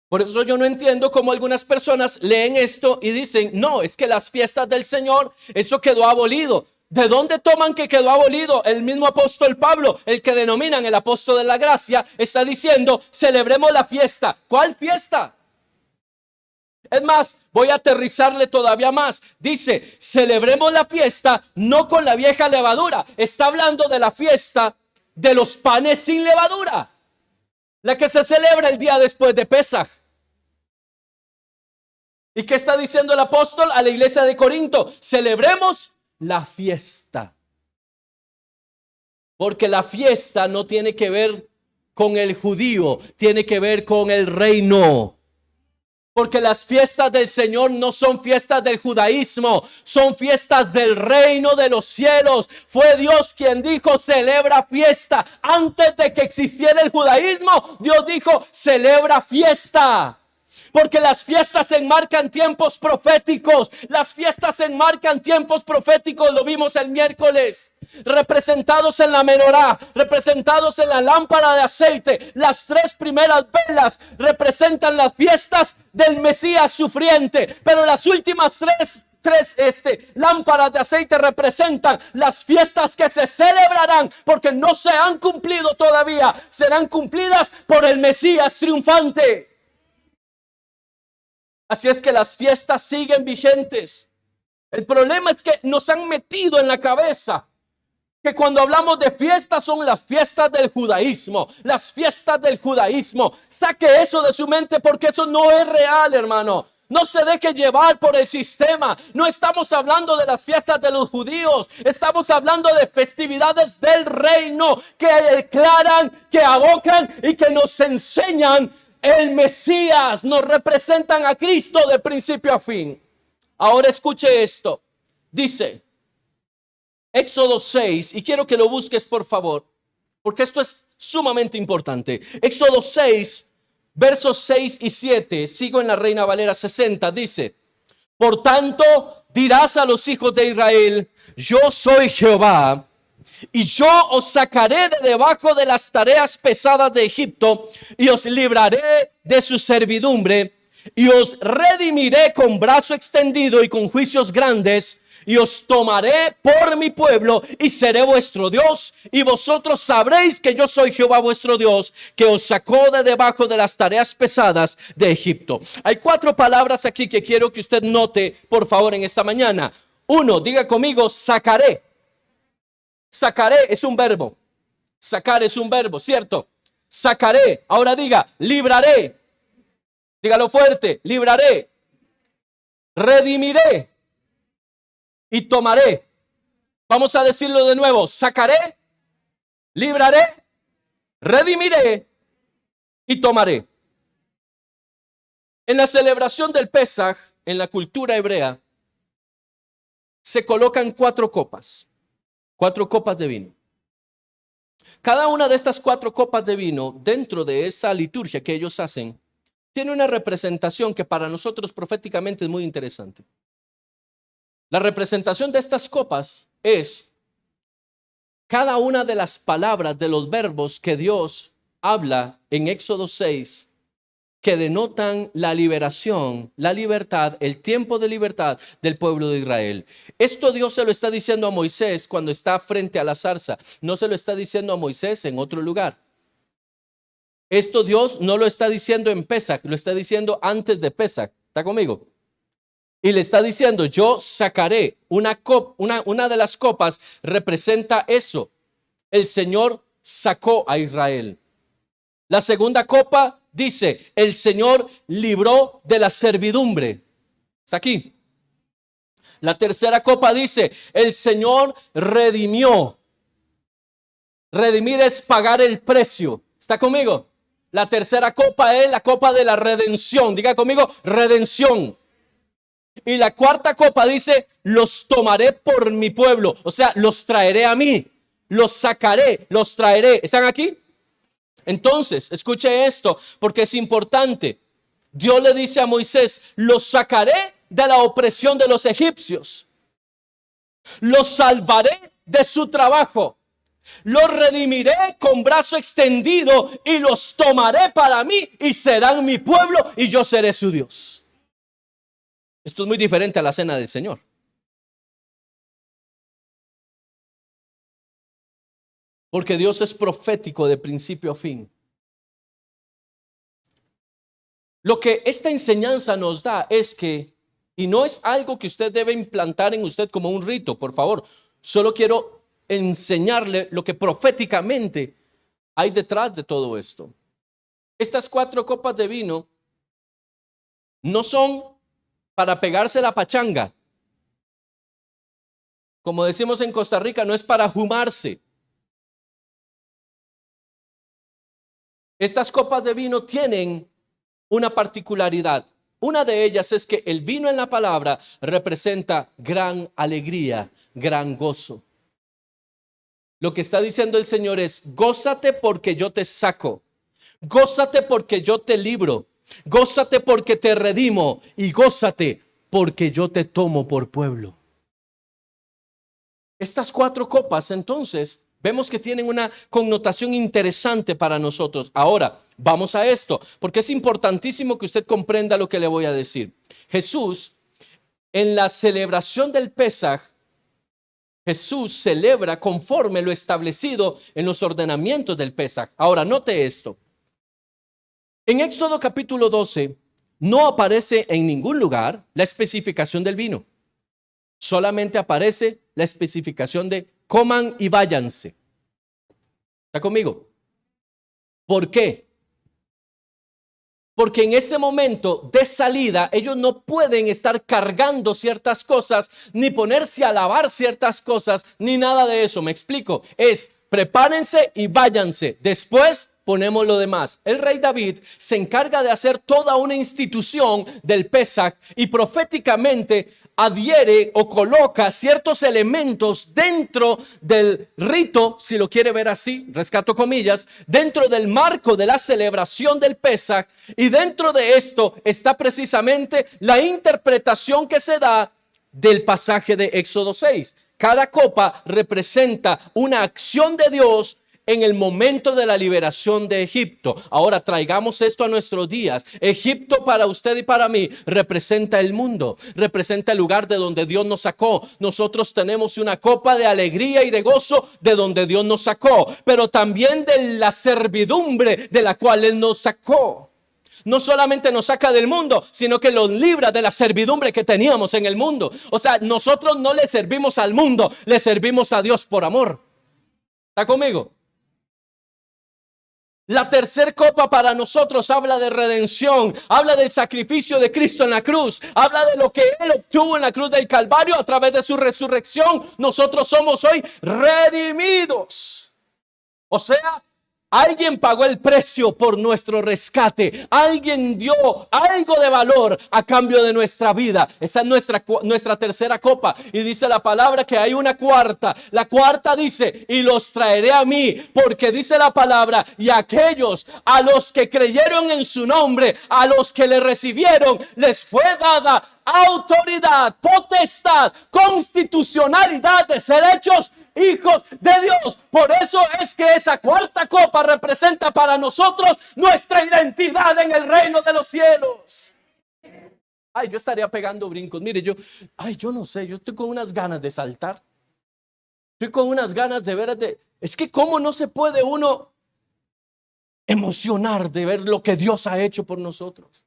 Por eso yo no entiendo cómo algunas personas leen esto y dicen, no, es que las fiestas del Señor, eso quedó abolido. ¿De dónde toman que quedó abolido? El mismo apóstol Pablo, el que denominan el apóstol de la gracia, está diciendo, celebremos la fiesta. ¿Cuál fiesta? Es más, voy a aterrizarle todavía más. Dice, celebremos la fiesta no con la vieja levadura. Está hablando de la fiesta de los panes sin levadura, la que se celebra el día después de Pesaj. ¿Y qué está diciendo el apóstol a la iglesia de Corinto? Celebremos la fiesta. Porque la fiesta no tiene que ver con el judío, tiene que ver con el reino. Porque las fiestas del Señor no son fiestas del judaísmo, son fiestas del reino de los cielos. Fue Dios quien dijo, celebra fiesta. Antes de que existiera el judaísmo, Dios dijo, celebra fiesta. Porque las fiestas enmarcan tiempos proféticos. Las fiestas enmarcan tiempos proféticos. Lo vimos el miércoles. Representados en la menorá, representados en la lámpara de aceite. Las tres primeras velas representan las fiestas del Mesías sufriente. Pero las últimas tres lámparas de aceite representan las fiestas que se celebrarán porque no se han cumplido todavía. Serán cumplidas por el Mesías triunfante. Así es que las fiestas siguen vigentes. El problema es que nos han metido en la cabeza que cuando hablamos de fiestas son las fiestas del judaísmo. Las fiestas del judaísmo. Saque eso de su mente porque eso no es real, hermano. No se deje llevar por el sistema. No estamos hablando de las fiestas de los judíos. Estamos hablando de festividades del reino que declaran, que abocan y que nos enseñan el Mesías, nos representan a Cristo de principio a fin. Ahora escuche esto. Dice Éxodo 6, y quiero que lo busques por favor, porque esto es sumamente importante. Éxodo 6, versos 6 y 7, sigo en la Reina Valera 60, dice, por tanto dirás a los hijos de Israel, yo soy Jehová, y yo os sacaré de debajo de las tareas pesadas de Egipto y os libraré de su servidumbre y os redimiré con brazo extendido y con juicios grandes y os tomaré por mi pueblo y seré vuestro Dios y vosotros sabréis que yo soy Jehová vuestro Dios que os sacó de debajo de las tareas pesadas de Egipto. Hay 4 palabras aquí que quiero que usted note por favor en esta mañana. 1, diga conmigo, sacaré. Sacaré es un verbo. Sacar es un verbo, ¿cierto? Sacaré. Ahora diga, libraré. Dígalo fuerte, libraré. Redimiré. Y tomaré. Vamos a decirlo de nuevo. Sacaré, libraré, redimiré y tomaré. En la celebración del Pesaj, en la cultura hebrea, se colocan 4 copas. 4 copas de vino. Cada una de estas 4 copas de vino, dentro de esa liturgia que ellos hacen, tiene una representación que para nosotros proféticamente es muy interesante. La representación de estas copas es cada una de las palabras de los verbos que Dios habla en Éxodo 6, que denotan la liberación, la libertad, el tiempo de libertad del pueblo de Israel. Esto Dios se lo está diciendo a Moisés cuando está frente a la zarza. No se lo está diciendo a Moisés en otro lugar. Esto Dios no lo está diciendo en Pesaj, lo está diciendo antes de Pesaj. ¿Está conmigo? Y le está diciendo, yo sacaré una de las copas, representa eso. El Señor sacó a Israel. La segunda copa dice, el Señor libró de la servidumbre. Está aquí. La tercera copa dice, el Señor redimió. Redimir es pagar el precio. ¿Está conmigo? La tercera copa es la copa de la redención. Diga conmigo, redención. Y la cuarta copa dice, los tomaré por mi pueblo. O sea, los traeré a mí. Los sacaré, los traeré. ¿Están aquí? Entonces, escuche esto, porque es importante. Dios le dice a Moisés, los sacaré de la opresión de los egipcios. Los salvaré de su trabajo. Los redimiré con brazo extendido y los tomaré para mí y serán mi pueblo y yo seré su Dios. Esto es muy diferente a la cena del Señor. Porque Dios es profético de principio a fin. Lo que esta enseñanza nos da es que, y no es algo que usted debe implantar en usted como un rito, por favor. Solo quiero enseñarle lo que proféticamente hay detrás de todo esto. Estas 4 copas de vino no son para pegarse la pachanga. Como decimos en Costa Rica, no es para jumarse. Estas copas de vino tienen una particularidad. Una de ellas es que el vino en la palabra representa gran alegría, gran gozo. Lo que está diciendo el Señor es, gózate porque yo te saco, gózate porque yo te libro, gózate porque te redimo y gózate porque yo te tomo por pueblo. Estas 4 copas entonces vemos que tienen una connotación interesante para nosotros. Ahora, vamos a esto, porque es importantísimo que usted comprenda lo que le voy a decir. Jesús, en la celebración del Pesaj, Jesús celebra conforme lo establecido en los ordenamientos del Pesaj. Ahora, note esto. En Éxodo capítulo 12, no aparece en ningún lugar la especificación del vino. Solamente aparece la especificación de coman y váyanse. ¿Está conmigo? ¿Por qué? Porque en ese momento de salida ellos no pueden estar cargando ciertas cosas, ni ponerse a lavar ciertas cosas, ni nada de eso. ¿Me explico? Es prepárense y váyanse. Después ponemos lo demás. El rey David se encarga de hacer toda una institución del Pesaj y proféticamente adhiere o coloca ciertos elementos dentro del rito, si lo quiere ver así, rescato comillas, dentro del marco de la celebración del Pesaj, y dentro de esto está precisamente la interpretación que se da del pasaje de Éxodo 6. Cada copa representa una acción de Dios en el momento de la liberación de Egipto. Ahora traigamos esto a nuestros días. Egipto para usted y para mí representa el mundo, representa el lugar de donde Dios nos sacó. Nosotros tenemos una copa de alegría y de gozo de donde Dios nos sacó, pero también de la servidumbre de la cual Él nos sacó. No solamente nos saca del mundo, sino que nos libra de la servidumbre que teníamos en el mundo. O sea, nosotros no le servimos al mundo, le servimos a Dios por amor. ¿Está conmigo? La tercera copa para nosotros habla de redención, habla del sacrificio de Cristo en la cruz, habla de lo que Él obtuvo en la cruz del Calvario a través de su resurrección. Nosotros somos hoy redimidos. O sea, alguien pagó el precio por nuestro rescate. Alguien dio algo de valor a cambio de nuestra vida. Esa es nuestra tercera copa. Y dice la palabra que hay una cuarta. La cuarta dice, y los traeré a mí. Porque dice la palabra, y aquellos a los que creyeron en su nombre, a los que le recibieron, les fue dada autoridad, potestad, constitucionalidad de ser hechos hijos de Dios. Por eso es que esa cuarta copa representa para nosotros nuestra identidad en el reino de los cielos. Ay, yo estaría pegando brincos. Mire, yo no sé, yo estoy con unas ganas de saltar. Estoy con unas ganas de ver, es que cómo no se puede uno emocionar de ver lo que Dios ha hecho por nosotros.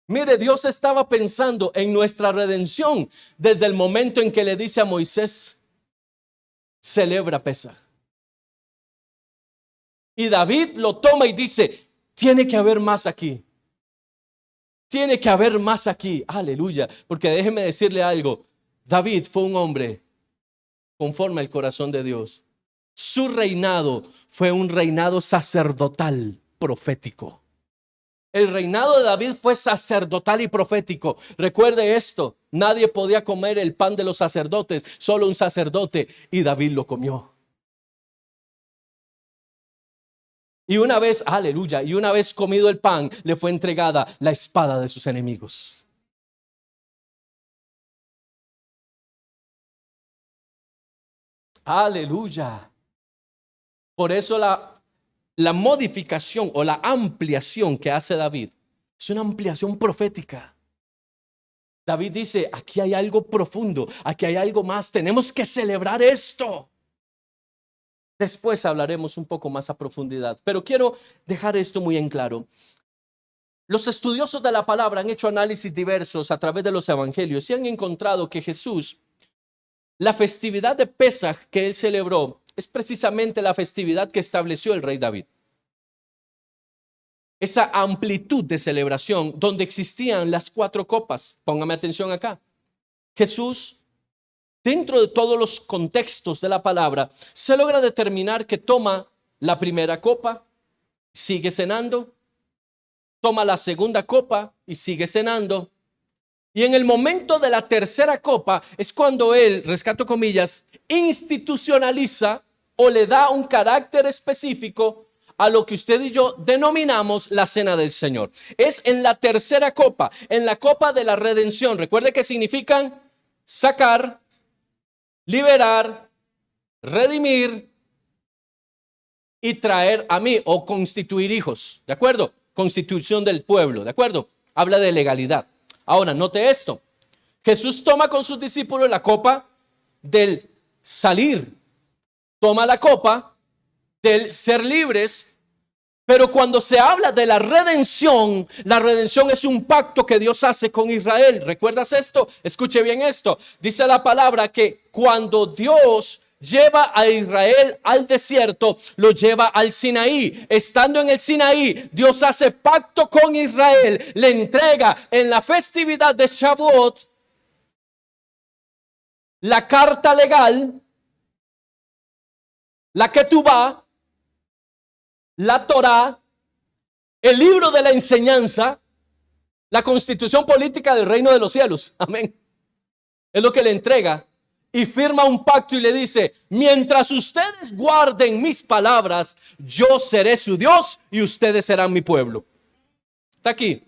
Mire, Dios estaba pensando en nuestra redención desde el momento en que le dice a Moisés, celebra Pesaj. Y David lo toma y dice, tiene que haber más aquí. Tiene que haber más aquí. Aleluya. Porque déjeme decirle algo. David fue un hombre conforme al corazón de Dios. Su reinado fue un reinado sacerdotal, profético. El reinado de David fue sacerdotal y profético. Recuerde esto, nadie podía comer el pan de los sacerdotes, solo un sacerdote, y David lo comió. Y una vez, aleluya, y una vez comido el pan, le fue entregada la espada de sus enemigos. Aleluya. Por eso la modificación o la ampliación que hace David es una ampliación profética. David dice, aquí hay algo profundo, aquí hay algo más, tenemos que celebrar esto. Después hablaremos un poco más a profundidad, pero quiero dejar esto muy en claro. Los estudiosos de la palabra han hecho análisis diversos a través de los evangelios y han encontrado que Jesús, la festividad de Pesaj que él celebró, es precisamente la festividad que estableció el rey David. Esa amplitud de celebración donde existían las 4 copas. Póngame atención acá. Jesús, dentro de todos los contextos de la palabra, se logra determinar que toma la primera copa, sigue cenando, toma la segunda copa y sigue cenando. Y en el momento de la tercera copa es cuando él, rescato comillas, institucionaliza o le da un carácter específico a lo que usted y yo denominamos la cena del Señor. Es en la tercera copa, en la copa de la redención. Recuerde que significan sacar, liberar, redimir y traer a mí o constituir hijos. ¿De acuerdo? Constitución del pueblo. ¿De acuerdo? Habla de legalidad. Ahora, note esto. Jesús toma con sus discípulos la copa del salir. Toma la copa del ser libres. Pero cuando se habla de la redención es un pacto que Dios hace con Israel. ¿Recuerdas esto? Escuche bien esto. Dice la palabra que cuando Dios lleva a Israel al desierto, lo lleva al Sinaí. Estando en el Sinaí, Dios hace pacto con Israel. Le entrega en la festividad de Shavuot la carta legal, la Ketubá, la Torá, el libro de la enseñanza, la constitución política del reino de los cielos. Amén. Es lo que le entrega y firma un pacto y le dice, mientras ustedes guarden mis palabras, yo seré su Dios y ustedes serán mi pueblo. Está aquí.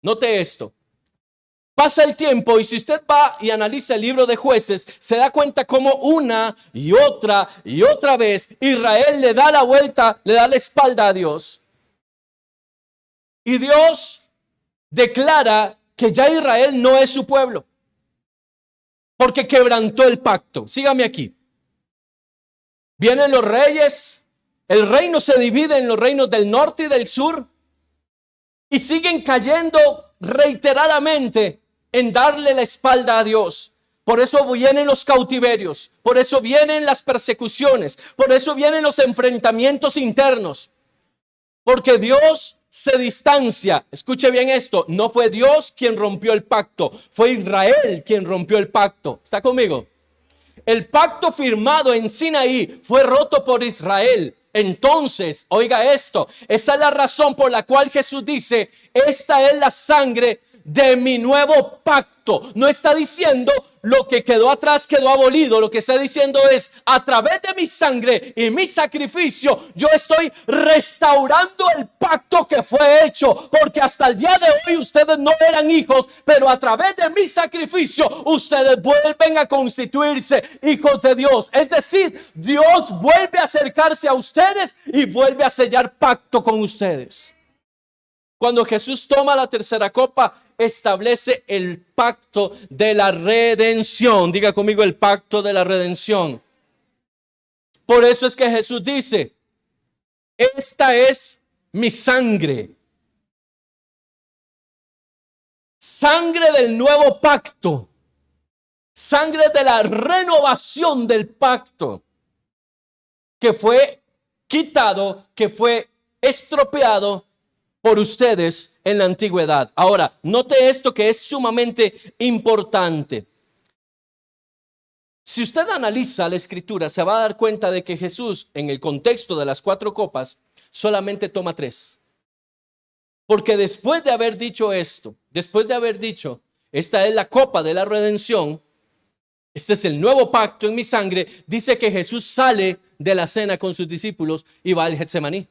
Note esto. Pasa el tiempo y si usted va y analiza el libro de Jueces, se da cuenta cómo una y otra vez Israel le da la vuelta, le da la espalda a Dios. Y Dios declara que ya Israel no es su pueblo, porque quebrantó el pacto. Sígame aquí. Vienen los reyes, el reino se divide en los reinos del norte y del sur, y siguen cayendo reiteradamente en darle la espalda a Dios. Por eso vienen los cautiverios, por eso vienen las persecuciones, por eso vienen los enfrentamientos internos. Porque Dios se distancia. Escuche bien esto, no fue Dios quien rompió el pacto, fue Israel quien rompió el pacto. ¿Está conmigo? El pacto firmado en Sinaí fue roto por Israel. Entonces, oiga esto, esa es la razón por la cual Jesús dice, esta es la sangre de mi nuevo pacto. No está diciendo lo que quedó atrás quedó abolido. Lo que está diciendo es, a través de mi sangre y mi sacrificio, yo estoy restaurando el pacto que fue hecho. Porque hasta el día de hoy ustedes no eran hijos, pero a través de mi sacrificio, ustedes vuelven a constituirse hijos de Dios. Es decir, Dios vuelve a acercarse a ustedes y vuelve a sellar pacto con ustedes. Cuando Jesús toma la tercera copa, establece el pacto de la redención. Diga conmigo, el pacto de la redención. Por eso es que Jesús dice, esta es mi sangre. Sangre del nuevo pacto. Sangre de la renovación del pacto. Que fue quitado, que fue estropeado por ustedes en la antigüedad. Ahora, note esto que es sumamente importante. Si usted analiza la escritura, se va a dar cuenta de que Jesús, en el contexto de las 4 copas, solamente toma 3. Porque después de haber dicho esto, después de haber dicho, esta es la copa de la redención, este es el nuevo pacto en mi sangre, dice que Jesús sale de la cena con sus discípulos y va al Getsemaní.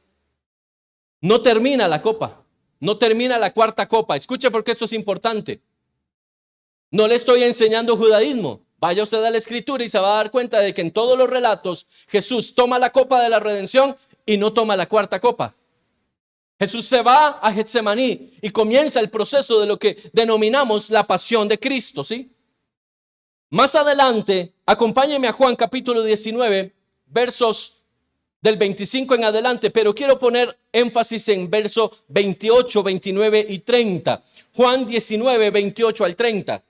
No termina la copa, no termina la 4ª copa. Escuche porque esto es importante. No le estoy enseñando judaísmo. Vaya usted a la escritura y se va a dar cuenta de que en todos los relatos Jesús toma la copa de la redención y no toma la 4ª copa. Jesús se va a Getsemaní y comienza el proceso de lo que denominamos la pasión de Cristo, ¿sí? Más adelante, acompáñeme a Juan capítulo 19, versos del 25 en adelante, pero quiero poner énfasis en versos 28, 29 y 30. Juan 19, 28 al 30.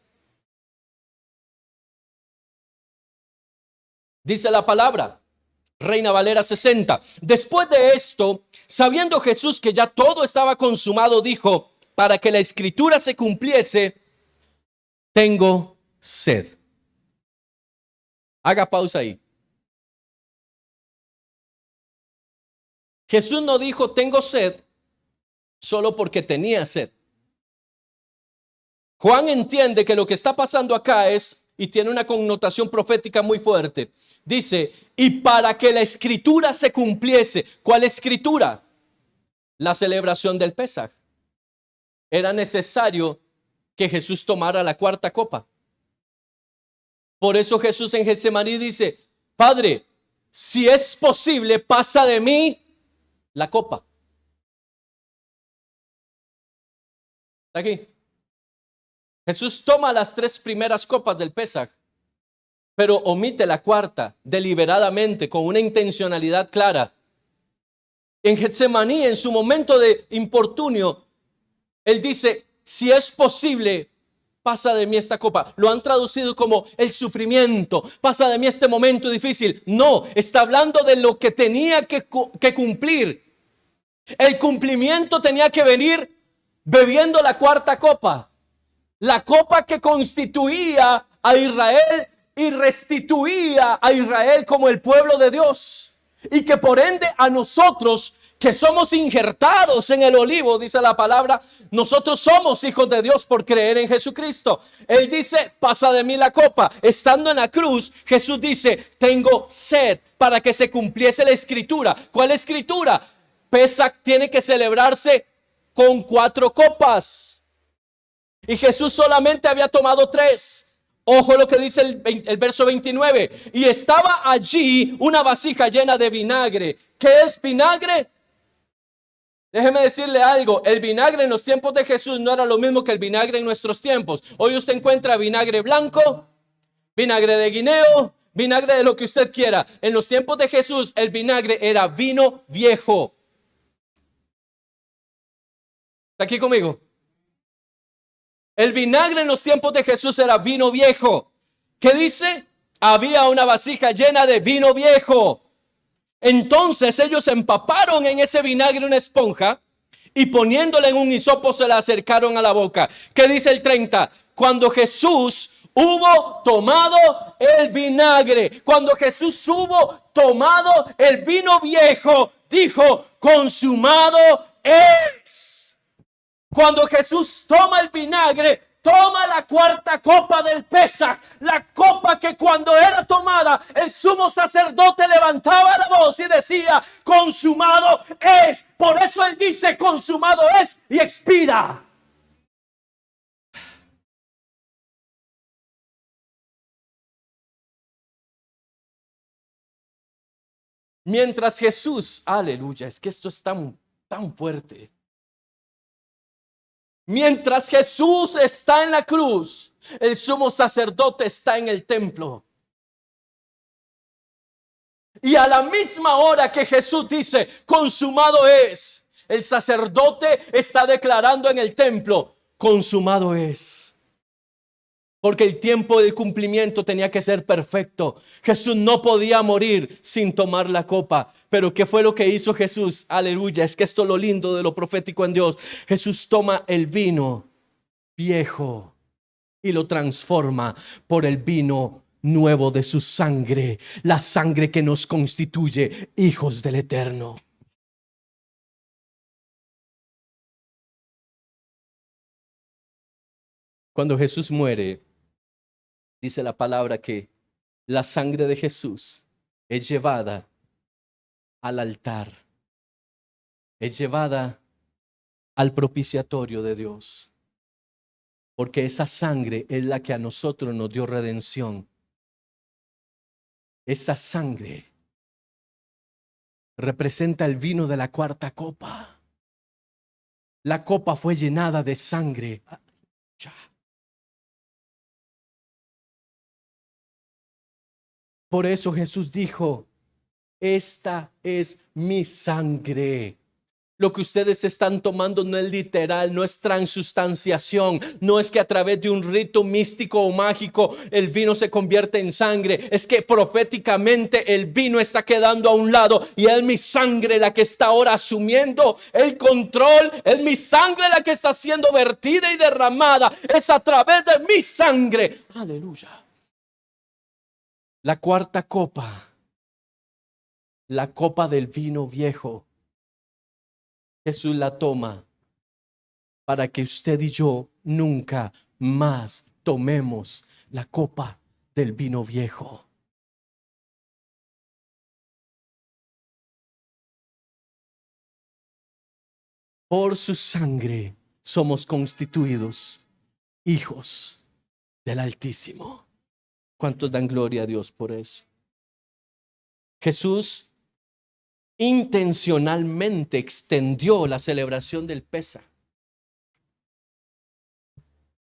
Dice la palabra, Reina Valera 60. Después de esto, sabiendo Jesús que ya todo estaba consumado, dijo, para que la escritura se cumpliese, tengo sed. Haga pausa ahí. Jesús no dijo tengo sed solo porque tenía sed. Juan entiende que lo que está pasando acá es, y tiene una connotación profética muy fuerte. Dice, y para que la escritura se cumpliese. ¿Cuál escritura? La celebración del Pesaj. Era necesario que Jesús tomara la 4ª copa. Por eso Jesús en Getsemaní dice, Padre, si es posible, pasa de mí la copa. ¿Está aquí? Jesús toma las 3 primeras copas del Pesaj, pero omite la 4ª deliberadamente, con una intencionalidad clara. En Getsemaní, en su momento de infortunio, él dice, si es posible, pasa de mí esta copa. Lo han traducido como el sufrimiento, pasa de mí este momento difícil. No, está hablando de lo que tenía que cumplir. El cumplimiento tenía que venir bebiendo la 4ª copa. La copa que constituía a Israel y restituía a Israel como el pueblo de Dios. Y que por ende a nosotros que somos injertados en el olivo, dice la palabra, nosotros somos hijos de Dios por creer en Jesucristo. Él dice, pasa de mí la copa. Estando en la cruz, Jesús dice, tengo sed, para que se cumpliese la escritura. ¿Cuál escritura? Pesaj tiene que celebrarse con 4 copas. Y Jesús solamente había tomado 3. Ojo lo que dice el verso 29. Y estaba allí una vasija llena de vinagre. ¿Qué es vinagre? Déjeme decirle algo. El vinagre en los tiempos de Jesús no era lo mismo que el vinagre en nuestros tiempos. Hoy usted encuentra vinagre blanco, vinagre de guineo, vinagre de lo que usted quiera. En los tiempos de Jesús el vinagre era vino viejo. ¿Está aquí conmigo? El vinagre en los tiempos de Jesús era vino viejo. ¿Qué dice? Había una vasija llena de vino viejo. Entonces ellos empaparon en ese vinagre una esponja y poniéndola en un hisopo se la acercaron a la boca. ¿Qué dice el 30? Cuando Jesús hubo tomado el vinagre, cuando Jesús hubo tomado el vino viejo, dijo, consumado es. Cuando Jesús toma el vinagre, toma la 4ª copa del Pesaj, la copa que cuando era tomada, el sumo sacerdote levantaba la voz y decía, consumado es. Por eso él dice, consumado es, y expira. Mientras Jesús, aleluya, es que esto es tan fuerte. Mientras Jesús está en la cruz, el sumo sacerdote está en el templo. Y a la misma hora que Jesús dice, consumado es, el sacerdote está declarando en el templo, consumado es. Porque el tiempo de cumplimiento tenía que ser perfecto. Jesús no podía morir sin tomar la copa. Pero ¿qué fue lo que hizo Jesús? Aleluya, es que esto es lo lindo de lo profético en Dios. Jesús toma el vino viejo y lo transforma por el vino nuevo de su sangre, la sangre que nos constituye hijos del Eterno. Cuando Jesús muere, dice la palabra que la sangre de Jesús es llevada al altar, es llevada al propiciatorio de Dios, porque esa sangre es la que a nosotros nos dio redención. Esa sangre representa el vino de la cuarta copa. La copa fue llenada de sangre. Por eso Jesús dijo: esta es mi sangre. Lo que ustedes están tomando no es literal, no es transustanciación, no es que a través de un rito místico o mágico el vino se convierte en sangre. Es que proféticamente el vino está quedando a un lado y es mi sangre la que está ahora asumiendo el control. Es mi sangre la que está siendo vertida y derramada. Es a través de mi sangre. Aleluya. La cuarta copa, la copa del vino viejo, Jesús la toma para que usted y yo nunca más tomemos la copa del vino viejo. Por su sangre somos constituidos hijos del Altísimo. ¿Cuántos dan gloria a Dios por eso? Jesús intencionalmente extendió la celebración del Pesaj.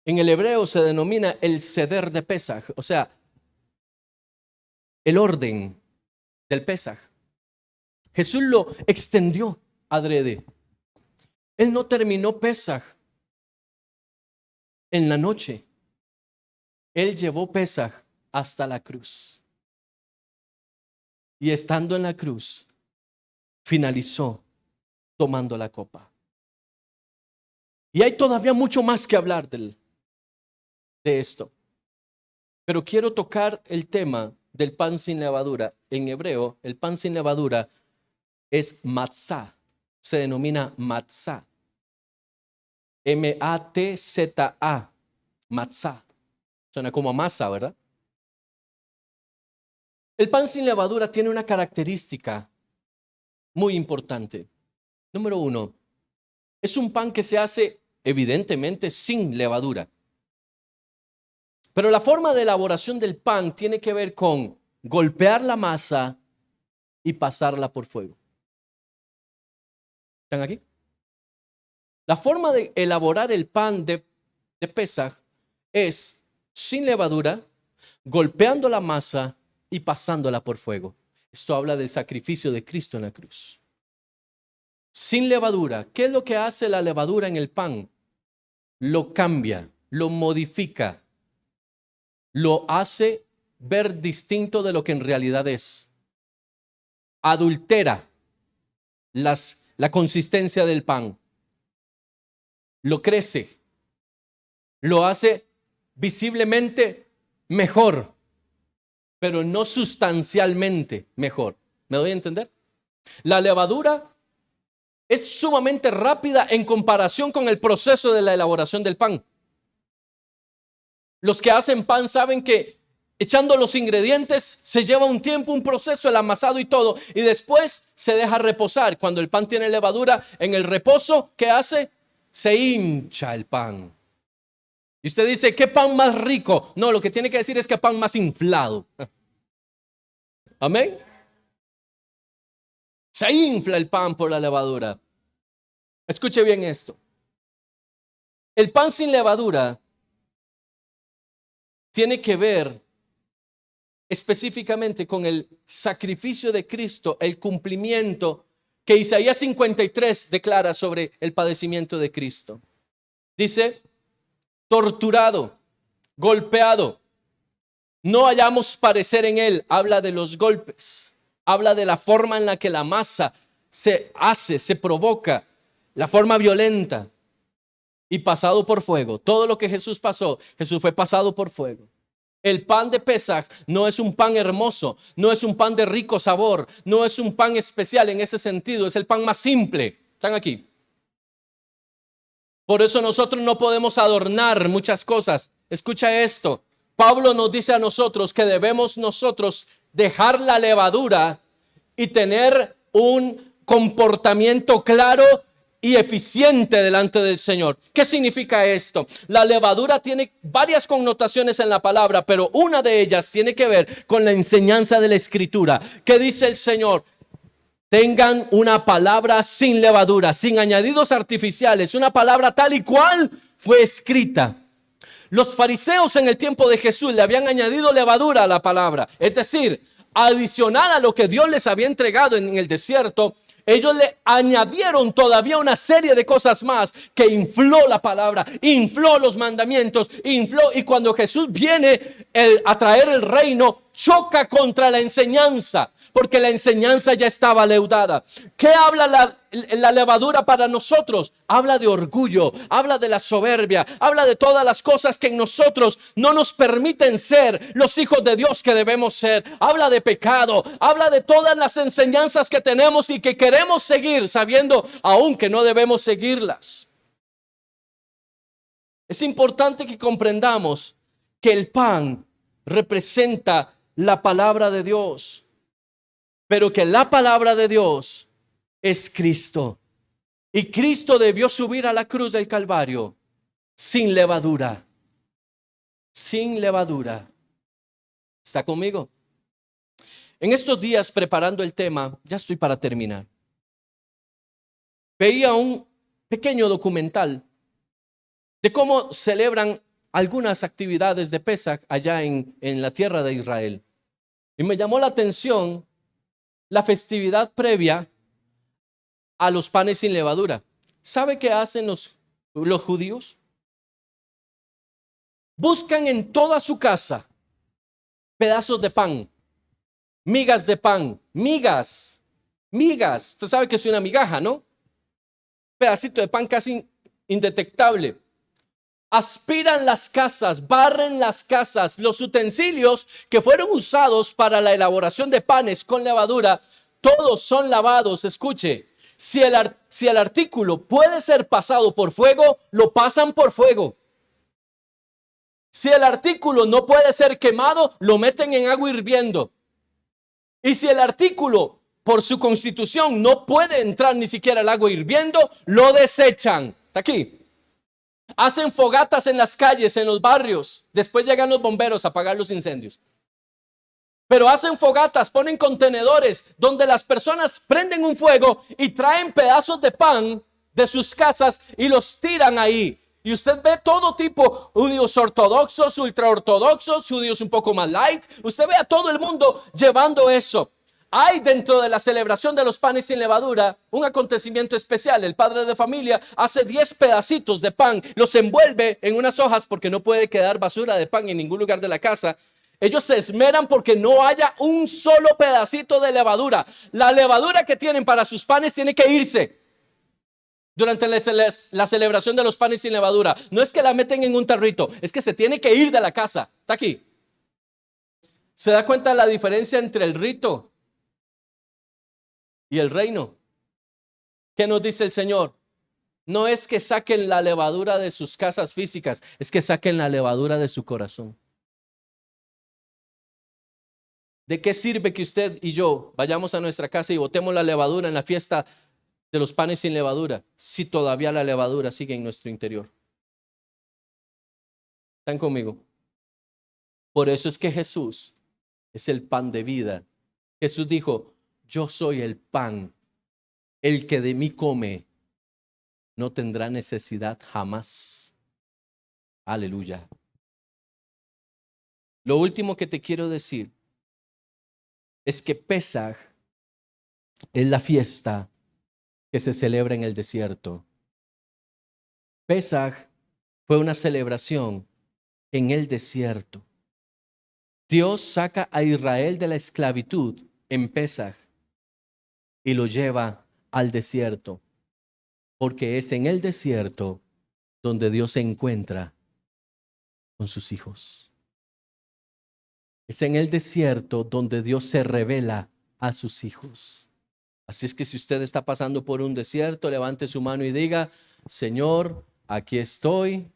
En el hebreo se denomina el Seder de Pesaj, o sea, el orden del Pesaj. Jesús lo extendió adrede. Él no terminó Pesaj en la noche. Él llevó Pesaj hasta la cruz. Y estando en la cruz, finalizó tomando la copa. Y hay todavía mucho más que hablar de esto. Pero quiero tocar el tema del pan sin levadura. En hebreo, el pan sin levadura es matzah. Se denomina matzah. M-A-T-Z-A. Matzah. Suena como masa, ¿verdad? El pan sin levadura tiene una característica muy importante. Número 1, es un pan que se hace evidentemente sin levadura. Pero la forma de elaboración del pan tiene que ver con golpear la masa y pasarla por fuego. ¿Están aquí? La forma de elaborar el pan de Pesaj es sin levadura, golpeando la masa y pasándola por fuego. Esto habla del sacrificio de Cristo en la cruz. Sin levadura. ¿Qué es lo que hace la levadura en el pan? Lo cambia, lo modifica, lo hace ver distinto de lo que en realidad es. Adultera la consistencia del pan. Lo crece, lo hace visiblemente mejor, pero no sustancialmente mejor. ¿Me doy a entender? La levadura es sumamente rápida en comparación con el proceso de la elaboración del pan. Los que hacen pan saben que echando los ingredientes se lleva un tiempo, un proceso, el amasado y todo, y después se deja reposar. Cuando el pan tiene levadura, en el reposo, ¿qué hace? Se hincha el pan. Y usted dice, ¿qué pan más rico? No, lo que tiene que decir es que pan más inflado. Amén. Se infla el pan por la levadura. Escuche bien esto. El pan sin levadura tiene que ver específicamente con el sacrificio de Cristo, el cumplimiento que Isaías 53 declara sobre el padecimiento de Cristo. Dice, torturado, golpeado, no hallamos parecer en él. Habla de los golpes, habla de la forma en la que la masa se hace, se provoca, la forma violenta, y pasado por fuego. Todo lo que Jesús pasó, Jesús fue pasado por fuego. El pan de Pesaj no es un pan hermoso, no es un pan de rico sabor, no es un pan especial en ese sentido, es el pan más simple. ¿Están aquí? Por eso nosotros no podemos adornar muchas cosas. Escucha esto. Pablo nos dice a nosotros que debemos nosotros dejar la levadura y tener un comportamiento claro y eficiente delante del Señor. ¿Qué significa esto? La levadura tiene varias connotaciones en la palabra, pero una de ellas tiene que ver con la enseñanza de la Escritura. ¿Qué dice el Señor? Tengan una palabra sin levadura, sin añadidos artificiales, una palabra tal y cual fue escrita. Los fariseos en el tiempo de Jesús le habían añadido levadura a la palabra, es decir, adicional a lo que Dios les había entregado en el desierto, ellos le añadieron todavía una serie de cosas más que infló la palabra, infló los mandamientos, infló, y cuando Jesús viene a traer el reino, choca contra la enseñanza, porque la enseñanza ya estaba leudada. ¿Qué habla la levadura para nosotros? Habla de orgullo, habla de la soberbia, habla de todas las cosas que en nosotros no nos permiten ser los hijos de Dios que debemos ser. Habla de pecado, habla de todas las enseñanzas que tenemos y que queremos seguir sabiendo aún que no debemos seguirlas. Es importante que comprendamos que el pan representa la palabra de Dios, pero que la palabra de Dios es Cristo. Y Cristo debió subir a la cruz del Calvario sin levadura. Sin levadura. ¿Está conmigo? En estos días preparando el tema, ya estoy para terminar, veía un pequeño documental de cómo celebran algunas actividades de Pesaj allá en la tierra de Israel. Y me llamó la atención la festividad previa a los panes sin levadura. ¿Sabe qué hacen los judíos? Buscan en toda su casa pedazos de pan, migas de pan, migas. Usted sabe que es una migaja, ¿no? Pedacito de pan casi indetectable. Aspiran las casas, barren las casas, los utensilios que fueron usados para la elaboración de panes con levadura, todos son lavados. Escuche, si el artículo puede ser pasado por fuego, lo pasan por fuego. Si el artículo no puede ser quemado, lo meten en agua hirviendo. Y si el artículo, por su constitución, no puede entrar ni siquiera el agua hirviendo, lo desechan. Está aquí. Hacen fogatas en las calles, en los barrios. Después llegan los bomberos a apagar los incendios. Pero hacen fogatas, ponen contenedores donde las personas prenden un fuego y traen pedazos de pan de sus casas y los tiran ahí. Y usted ve todo tipo, judíos ortodoxos, ultraortodoxos, judíos un poco más light. Usted ve a todo el mundo llevando eso. Hay dentro de la celebración de los panes sin levadura un acontecimiento especial. El padre de familia hace 10 pedacitos de pan, los envuelve en unas hojas porque no puede quedar basura de pan en ningún lugar de la casa. Ellos se esmeran porque no haya un solo pedacito de levadura. La levadura que tienen para sus panes tiene que irse durante la celebración de los panes sin levadura. No es que la meten en un tarrito, es que se tiene que ir de la casa. Está aquí. ¿Se da cuenta de la diferencia entre el rito y el reino? ¿Qué nos dice el Señor? No es que saquen la levadura de sus casas físicas, es que saquen la levadura de su corazón. ¿De qué sirve que usted y yo vayamos a nuestra casa y botemos la levadura en la fiesta de los panes sin levadura si todavía la levadura sigue en nuestro interior? ¿Están conmigo? Por eso es que Jesús es el pan de vida. Jesús dijo: yo soy el pan, el que de mí come no tendrá necesidad jamás. Aleluya. Lo último que te quiero decir es que Pesaj es la fiesta que se celebra en el desierto. Pesaj fue una celebración en el desierto. Dios saca a Israel de la esclavitud en Pesaj y lo lleva al desierto, porque es en el desierto donde Dios se encuentra con sus hijos. Es en el desierto donde Dios se revela a sus hijos. Así es que si usted está pasando por un desierto, levante su mano y diga: Señor, aquí estoy,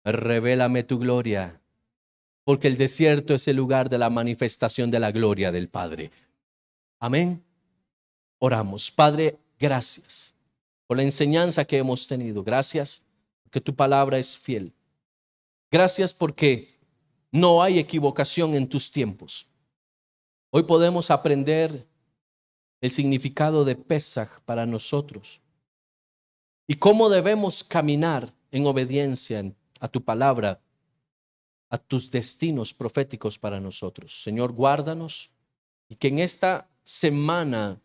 revélame tu gloria, porque el desierto es el lugar de la manifestación de la gloria del Padre. Amén. Oramos. Padre, gracias por la enseñanza que hemos tenido. Gracias porque tu palabra es fiel. Gracias porque no hay equivocación en tus tiempos. Hoy podemos aprender el significado de Pesaj para nosotros y cómo debemos caminar en obediencia a tu palabra, a tus destinos proféticos para nosotros. Señor, guárdanos y que en esta semana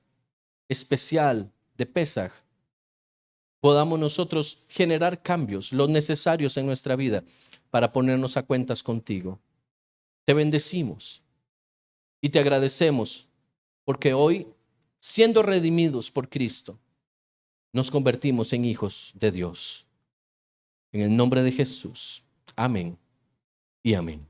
especial de Pesaj podamos nosotros generar cambios, los necesarios en nuestra vida para ponernos a cuentas contigo. Te bendecimos y te agradecemos porque hoy, siendo redimidos por Cristo, nos convertimos en hijos de Dios. En el nombre de Jesús. Amén y amén.